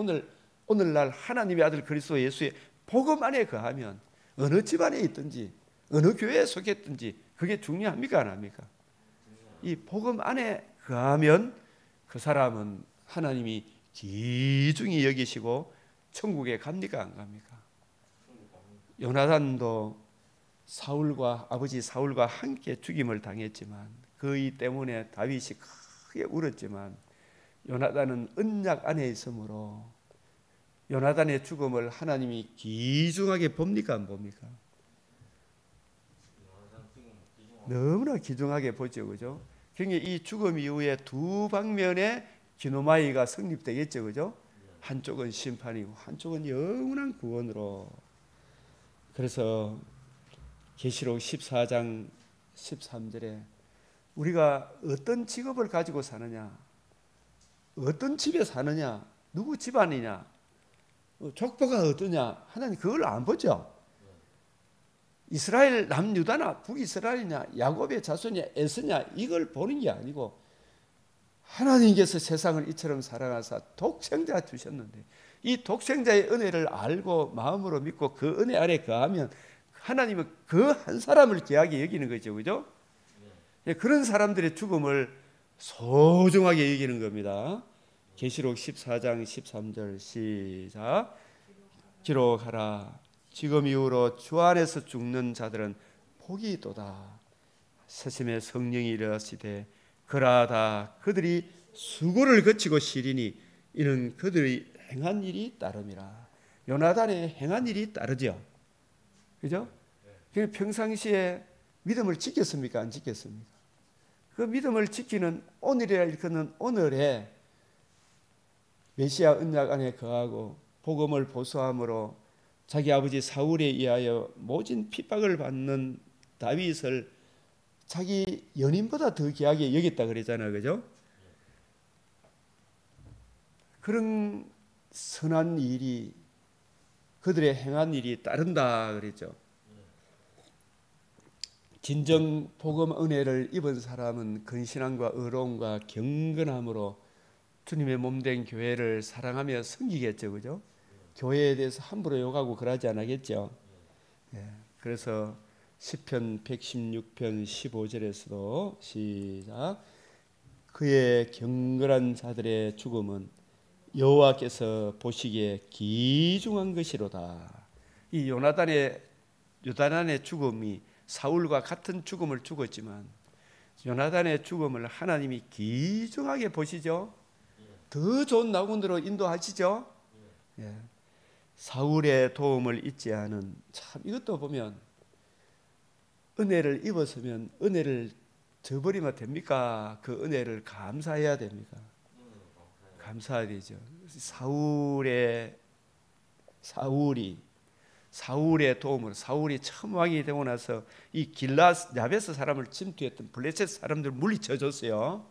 S1: 오늘날 하나님의 아들 그리스도 예수의 복음 안에 거하면 어느 집안에 있든지 어느 교회에 속했든지 그게 중요합니까, 안 합니까? 이 복음 안에 거하면 그 사람은 하나님이 귀중히 여기시고 천국에 갑니까, 안 갑니까? 요나단도 사울과 아버지 사울과 함께 죽임을 당했지만 그이 때문에 다윗이 크게 울었지만 요나단은 언약 안에 있으므로 요나단의 죽음을 하나님이 귀중하게 봅니까, 안 봅니까? 너무나 귀중하게 보죠, 그죠? 그러니까 이 죽음 이후에 두 방면의 기노마이가 성립되겠죠, 그죠? 한쪽은 심판이고 한쪽은 영원한 구원으로. 그래서 계시록 14장 13절에 우리가 어떤 직업을 가지고 사느냐, 어떤 집에 사느냐, 누구 집안이냐, 족보가 어떠냐, 하나님 그걸 안 보죠. 이스라엘 남유다나 북이스라엘이냐, 야곱의 자손이냐, 에서냐, 이걸 보는 게 아니고 하나님께서 세상을 이처럼 사랑하사 독생자 주셨는데 이 독생자의 은혜를 알고 마음으로 믿고 그 은혜 아래 거하면 하나님은 그 한 사람을 귀하게 여기는 거죠, 그죠? 그런 사람들의 죽음을 소중하게 여기는 겁니다. 계시록 14장 13절 시작. 기록하라. 지금 이후로 주 안에서 죽는 자들은 복이 있도다. 세심의 성령이 이르시되 그러하다 그들이 수고를 거치고 시리니 이는 그들이 행한 일이 따름이라. 요나단의 행한 일이 따르죠, 그죠? 평상시에 믿음을 지켰습니까, 안 지켰습니까? 그 믿음을 지키는 오늘이라 일컫는 오늘에 메시아 언약 안에 거하고 복음을 보수함으로 자기 아버지 사울에 의하여 모진 핍박을 받는 다윗을 자기 연인보다 더 귀하게 여겼다 그랬잖아요, 그죠? 그런 선한 일이 그들의 행한 일이 따른다 그랬죠. 진정 복음 은혜를 입은 사람은 근신함과 의로움과 경건함으로 주님의 몸된 교회를 사랑하며 섬기겠죠, 그죠? 교회에 대해서 함부로 욕하고 그러지 않겠죠. 그래서 시편 116편 15절에서도 시작. 그의 경건한 자들의 죽음은 여호와께서 보시기에 귀중한 것이로다. 이 요나단의 죽음이 사울과 같은 죽음을 죽었지만 요나단의 죽음을 하나님이 귀중하게 보시죠. 더 좋은 낙원으로 인도하시죠. 사울의 도움을 잊지 않은, 참 이것도 보면 은혜를 입었으면 은혜를 저버리면 됩니까? 그 은혜를 감사해야 됩니까? 감사해야 되죠. 사울의 도움으로 사울이 처음 왕이 되고 나서 이 길앗 야베스 사람을 침투했던 블레셋 사람들 물리쳐 줬어요.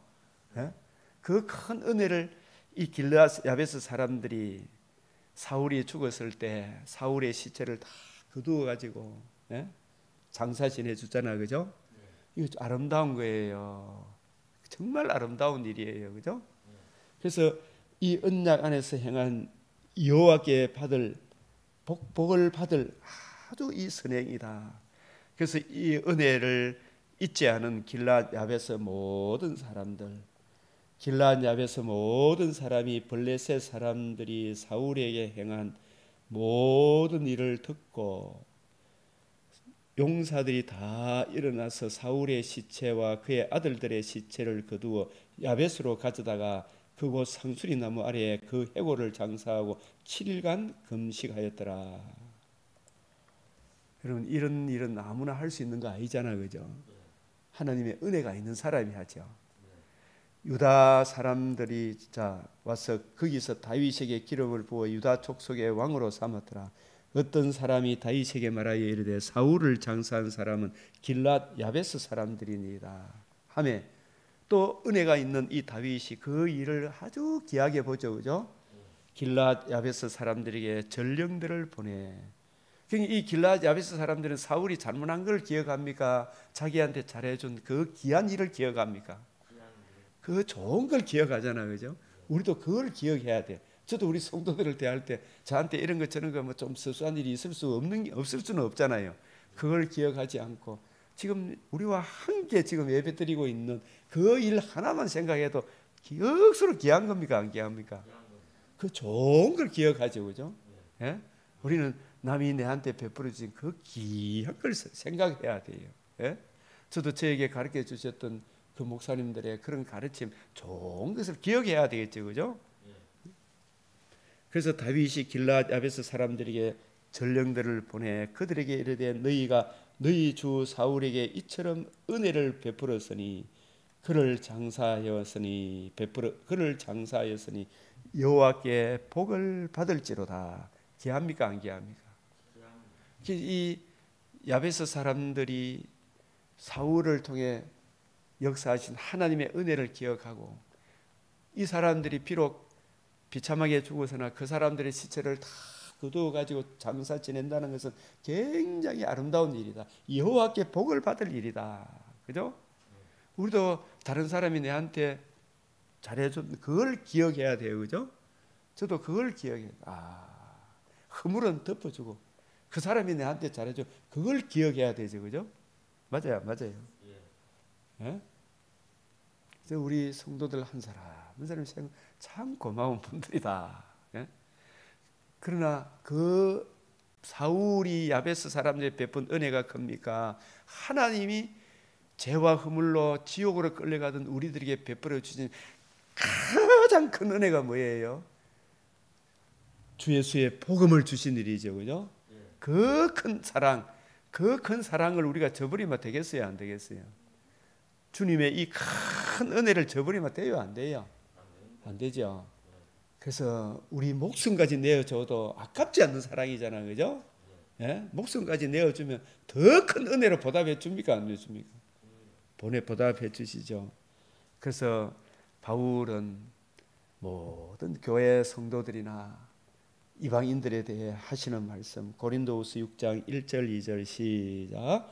S1: 그 큰 은혜를 이 길앗 야베스 사람들이 사울이 죽었을 때 사울의 시체를 다 거두어 가지고 장사 지내 줬잖아요, 그죠? 이거 아름다운 거예요. 정말 아름다운 일이에요, 그죠? 그래서 이 언약 안에서 행한 여호와께 받을 복을 받을 아주 이 선행이다. 그래서 이 은혜를 잊지 않은 길앗 야베스 모든 사람이 블레셋 사람들이 사울에게 행한 모든 일을 듣고 용사들이 다 일어나서 사울의 시체와 그의 아들들의 시체를 거두어 야베스로 가져다가 그곳 상수리 나무 아래에 그 해골을 장사하고 7일간 금식하였더라. 여러분, 이런 일은 아무나 할 수 있는 거 아니잖아, 그죠? 하나님의 은혜가 있는 사람이 하죠. 유다 사람들이 자 와서 거기서 다윗에게 기름을 부어 유다 족속의 왕으로 삼았더라. 어떤 사람이 다윗에게 말하여 이르되 사울을 장사한 사람은 길랏 야베스 사람들이니이다 하매, 또 은혜가 있는 이 다윗이 그 일을 아주 귀하게 보죠, 그죠? 길랏 야베스 사람들에게 전령들을 보내. 이 길랏 야베스 사람들은 사울이 잘못한 걸 기억합니까? 자기한테 잘해준 그 귀한 일을 기억합니까? 그 좋은 걸 기억하잖아, 그죠? 우리도 그걸 기억해야 돼. 저도 우리 성도들을 대할 때 저한테 이런 것 저런 거 뭐 좀 수수한 일이 없을 수는 없잖아요. 그걸 기억하지 않고 지금 우리와 함께 지금 예배 드리고 있는 그 일 하나만 생각해도 기억수로 귀한 겁니까, 안 귀합니까? 그 좋은 걸 기억하죠, 그죠? 예? 우리는 남이 내한테 베풀어 주신 그 귀한 걸 생각해야 돼요. 예? 저도 저에게 가르쳐 주셨던 그 목사님들의 그런 가르침, 좋은 것을 기억해야 되겠죠, 그죠? 그래서 다윗이 길랏 야베스 사람들에게 전령들을 보내 그들에게 이르되 너희가 너희 주 사울에게 이처럼 은혜를 베풀었으니 그를 장사하였으니 여호와께 복을 받을지로다. 기합니까, 안 기합니까? 이 야베스 사람들이 사울을 통해 역사하신 하나님의 은혜를 기억하고 이 사람들이 비록 비참하게 죽어서나 그 사람들의 시체를 다 거두어 가지고 장사 지낸다는 것은 굉장히 아름다운 일이다. 여호와께 복을 받을 일이다. 그죠? 우리도 다른 사람이 내한테 잘해준 그걸 기억해야 돼요. 그죠? 저도 그걸 기억해요. 허물은 덮어주고 그 사람이 내한테 잘해줘 그걸 기억해야 되죠. 그죠? 맞아요. 예? 그래서 우리 성도들 한 사람 참 고마운 분들이다. 예? 그러나 그 사울이 야베스 사람들에 베푼 은혜가 큽니까? 하나님이 죄와 허물로 지옥으로 끌려가던 우리들에게 베풀어 주신 가장 큰 은혜가 뭐예요? 주 예수의 복음을 주신 일이죠, 그죠? 그 큰 사랑을 우리가 저버리면 되겠어요, 안 되겠어요? 주님의 이 큰 은혜를 저버리면 돼요, 안 돼요? 안 되죠. 그래서 우리 목숨까지 내어줘도 아깝지 않는 사랑이잖아요, 그죠? 예? 목숨까지 내어주면 더 큰 은혜로 보답해 줍니까, 안 해줍니까? 보답해 주시죠. 그래서 바울은 모든 교회 성도들이나 이방인들에 대해 하시는 말씀, 고린도후서 6장 1절 2절 시작.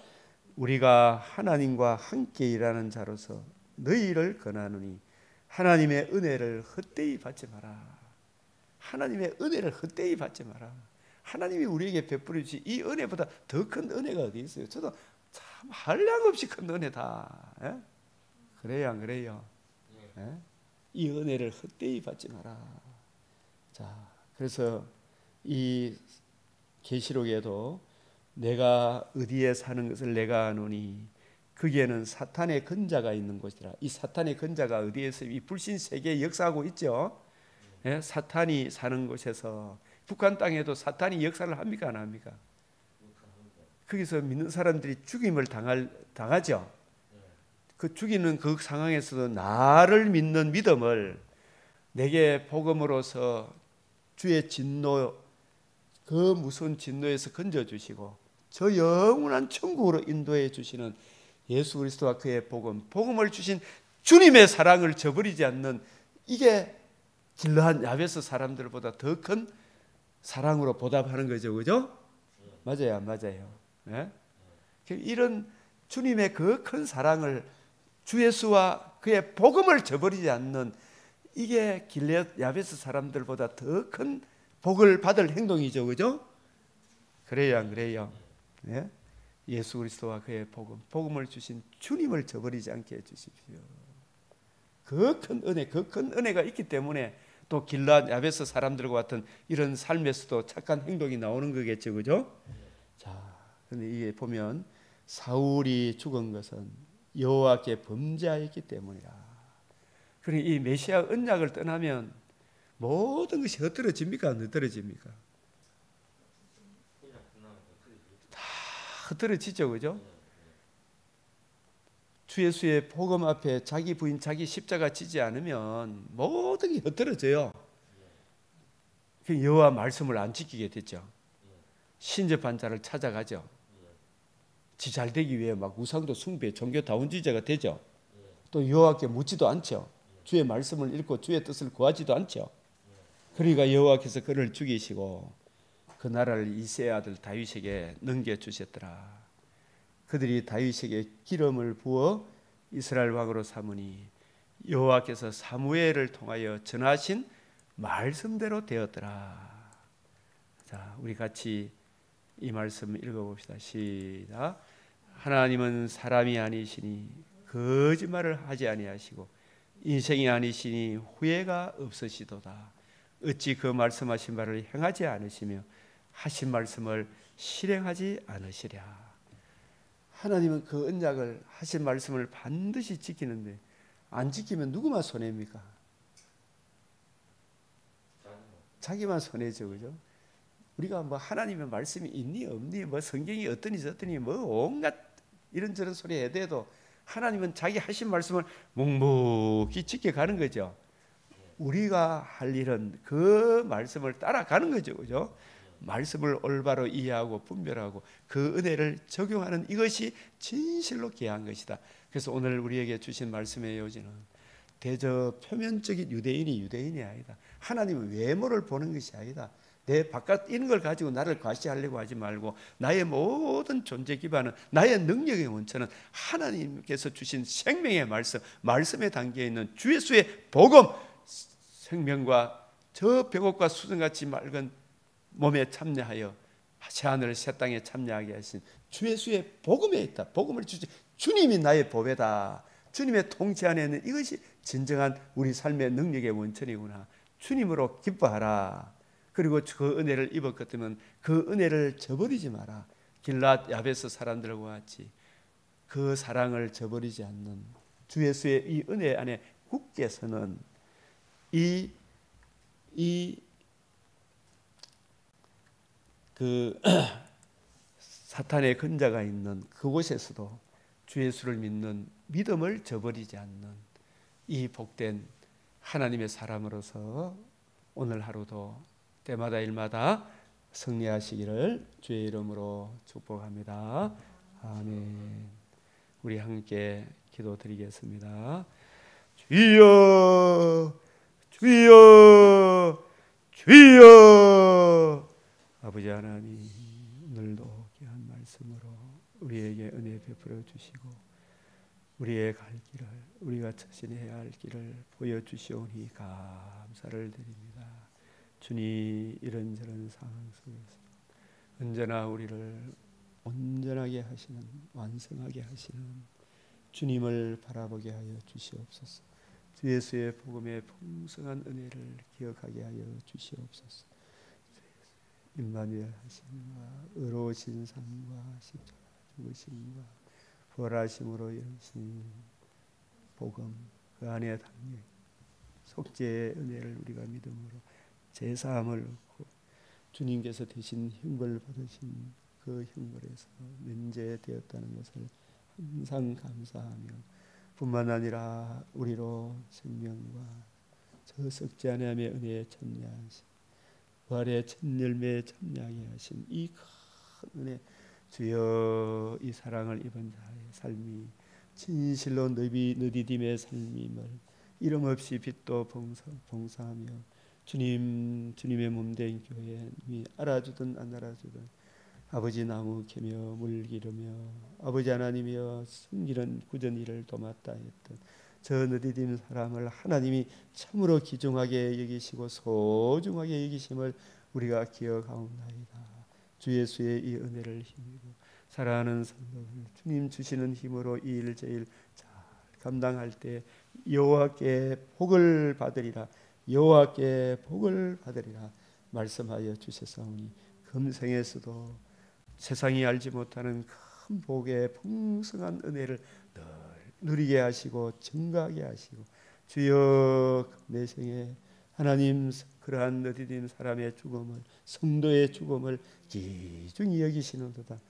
S1: 우리가 하나님과 함께 일하는 자로서 너희를 권하노니 하나님의 은혜를 헛되이 받지 마라. 하나님의 은혜를 헛되이 받지 마라. 하나님이 우리에게 베풀어 주신 이 은혜보다 더 큰 은혜가 어디 있어요? 저도 참 한량없이 큰 은혜다. 예? 그래요, 안 그래요? 예? 이 은혜를 헛되이 받지 마라. 자, 그래서 이 계시록에도 내가 어디에 사는 것을 내가 아노니 거기에는 사탄의 근자가 있는 곳이라. 이 사탄의 근자가 어디에서 이 불신 세계에 역사하고 있죠. 예? 사탄이 사는 곳에서 북한 땅에도 사탄이 역사를 합니까, 안 합니까? 거기서 믿는 사람들이 죽임을 당하죠. 그 죽이는 그 상황에서도 나를 믿는 믿음을 내게 복음으로서 주의 진노, 그 무서운 진노에서 건져주시고 저 영원한 천국으로 인도해 주시는 예수 그리스도와 그의 복음을 주신 주님의 사랑을 저버리지 않는, 이게 길러한 야베스 사람들보다 더 큰 사랑으로 보답하는 거죠, 그죠? 맞아요, 안 맞아요? 네? 이런 주님의 그 큰 사랑을, 주 예수와 그의 복음을 저버리지 않는, 이게 길르앗 야베스 사람들보다 더 큰 복을 받을 행동이죠, 그죠? 그래요, 안 그래요? 네? 예수 그리스도와 그의 복음을 주신 주님을 저버리지 않게 해주십시오. 그 큰 은혜, 그 큰 은혜가 있기 때문에 또 길르앗 야베스 사람들과 같은 이런 삶에서도 착한 행동이 나오는 거겠죠, 그죠? 자, 근데 이게 보면 사울이 죽은 것은 여호와께 범죄하였기 때문이라. 그러니 이 메시아 언약을 떠나면 모든 것이 흩어집니까? 안 흩어집니까? 다 흩어지죠, 그죠? 주 예수의 복음 앞에 자기 부인, 자기 십자가 지지 않으면 모든 게 흩어져요. 여호와 말씀을 안 지키게 됐죠. 신접한 자를 찾아가죠. 지 잘되기 위해 막 우상도 숭배, 종교 다운주의자가 되죠. 또 여호와께 묻지도 않죠. 주의 말씀을 읽고 주의 뜻을 구하지도 않죠. 그러니까 여호와께서 그를 죽이시고 그 나라를 이새의 아들 다윗에게 넘겨주셨더라. 그들이 다윗에게 기름을 부어 이스라엘 왕으로 삼으니 여호와께서 사무엘을 통하여 전하신 말씀대로 되었더라. 자, 우리 같이 이 말씀 읽어봅시다. 시작. 하나님은 사람이 아니시니 거짓말을 하지 아니하시고 인생이 아니시니 후회가 없으시도다. 어찌 그 말씀하신 바를 행하지 않으시며 하신 말씀을 실행하지 않으시랴. 하나님은 그 언약을 하신 말씀을 반드시 지키는데 안 지키면 누구만 손해입니까? 자기만 손해죠, 그죠? 우리가 뭐 하나님의 말씀이 있니 없니, 뭐 성경이 어떠니 저떠니 뭐 온갖 이런저런 소리 해대도 하나님은 자기 하신 말씀을 묵묵히 지켜가는 거죠. 우리가 할 일은 그 말씀을 따라가는 거죠, 그죠? 말씀을 올바로 이해하고 분별하고 그 은혜를 적용하는 이것이 진실로 귀한 것이다. 그래서 오늘 우리에게 주신 말씀의 요지는 대저 표면적인 유대인이 아니다. 하나님은 외모를 보는 것이 아니다. 내 바깥 이런 걸 가지고 나를 과시하려고 하지 말고 나의 모든 존재 기반은, 나의 능력의 원천은 하나님께서 주신 생명의 말씀, 말씀에 담겨 있는 주 예수의 복음, 생명과 저 벽옥과 수정같이 맑은 몸에 참여하여 새하늘 새 땅에 참여하게 하신 주 예수의 복음에 있다. 복음을 주시 주님이 나의 보배다. 주님의 통치 안에 있는 이것이 진정한 우리 삶의 능력의 원천이구나. 주님으로 기뻐하라. 그리고 그 은혜를 입었거든 그 은혜를 저버리지 마라. 길랏 야베스 사람들과 같이 그 사랑을 저버리지 않는 주 예수의 이 은혜 안에 굳게 서는 그 사탄의 근자가 있는 그곳에서도 주 예수를 믿는 믿음을 저버리지 않는 이 복된 하나님의 사람으로서 오늘 하루도 때마다 일마다 승리하시기를 주의 이름으로 축복합니다. 아멘. 우리 함께 기도드리겠습니다. 주여, 주여, 주여. 아버지 하나님, 오늘도 귀한 말씀으로 우리에게 은혜 베풀어 주시고 우리의 갈 길을, 우리가 처신해야 할 길을 보여주시오니 감사를 드립니다. 주님, 이런저런 상황 속에서 언제나 우리를 온전하게 하시는, 완성하게 하시는 주님을 바라보게 하여 주시옵소서. 주 예수의 복음의 풍성한 은혜를 기억하게 하여 주시옵소서. 임마누엘 하심과 의로우신 삶과 십자가 죽으심과 부활하심으로 이루신 복음, 그 안에 담겨 속죄의 은혜를 우리가 믿음으로 제사함을 얻고 주님께서 대신 형벌 받으신 그 형벌에서 면제되었다는 것을 항상 감사하며 뿐만 아니라 우리로 생명과 저 썩지 아니함의 은혜에 참여하신 부활의 첫 열매에 참여하게 하신 이 큰 은혜, 주여, 이 사랑을 입은 자의 삶이 진실로 느디딤의 삶임을 이름 없이 빛도 봉사하며 주님의 몸된 교회 알아주든 안 알아주든 아버지 나무 캐며 물 기르며 아버지 하나님이여 숨기는 굳은 일을 도맡다 했던 저 느디딤 사람을 하나님이 참으로 귀중하게 여기시고 소중하게 여기심을 우리가 기억하옵나이다. 주 예수의 이 은혜를 힘입어 사랑하는 성도들, 주님 주시는 힘으로 이 일 저 일 잘 감당할 때 여호와께 복을 받으리라, 여호와께 복을 받으리라 말씀하여 주셨사오니 금생에서도 세상이 알지 못하는 큰 복의 풍성한 은혜를 늘 누리게 하시고 증가하게 하시고 주여 내 생에 하나님 그러한 너디딘 사람의 죽음을, 성도의 죽음을 귀중히 여기시는도다.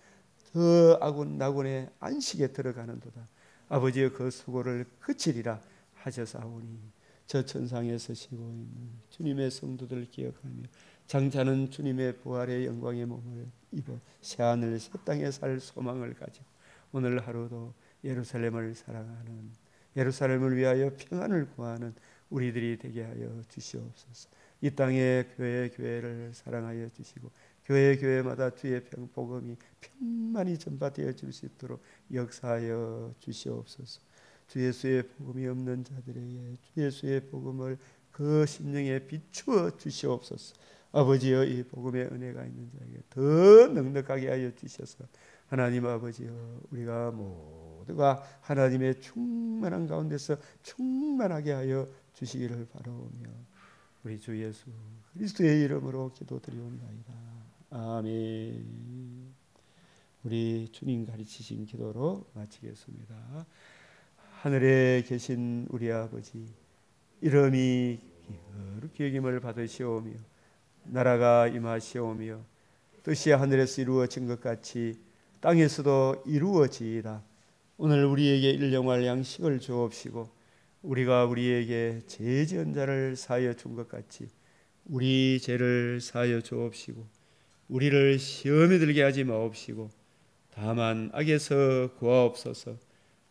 S1: 저 낙원의 안식에 들어가는도다. 아버지의 그 수고를 그치리라 하셨사오니 저 천상에 서시고 있는 주님의 성도들 기억하며 장차는 주님의 부활의 영광의 몸을 입어 새하늘 새 땅에 살 소망을 가지고 오늘 하루도 예루살렘을 사랑하는, 예루살렘을 위하여 평안을 구하는 우리들이 되게 하여 주시옵소서. 이 땅에 교회를 사랑하여 주시고 교회마다 주의 복음이 평만히 전파되어 줄 수 있도록 역사하여 주시옵소서. 주 예수의 복음이 없는 자들에게 주 예수의 복음을 그 심령에 비추어 주시옵소서. 아버지여 이 복음의 은혜가 있는 자에게 더 넉넉하게 하여 주셔서 하나님 아버지여 우리가 모두가 하나님의 충만한 가운데서 충만하게 하여 주시기를 바라오며 우리 주 예수 그리스도의 이름으로 기도드리옵나이다. 아멘. 우리 주님 가르치신 기도로 마치겠습니다. 하늘에 계신 우리 아버지, 이름이 거룩히 여김을 받으시오며 나라가 임하시오며 뜻이 하늘에서 이루어진 것 같이 땅에서도 이루어지이다. 오늘 우리에게 일용할 양식을 주옵시고 우리가 우리에게 죄 지은 자를 사하여 준 것 같이 우리 죄를 사하여 주옵시고 우리를 시험에 들게 하지 마옵시고 다만 악에서 구하옵소서.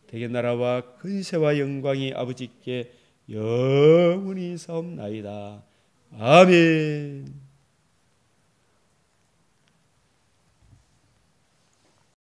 S1: 대개 나라와 근세와 영광이 아버지께 영원히 사옵나이다. 아멘.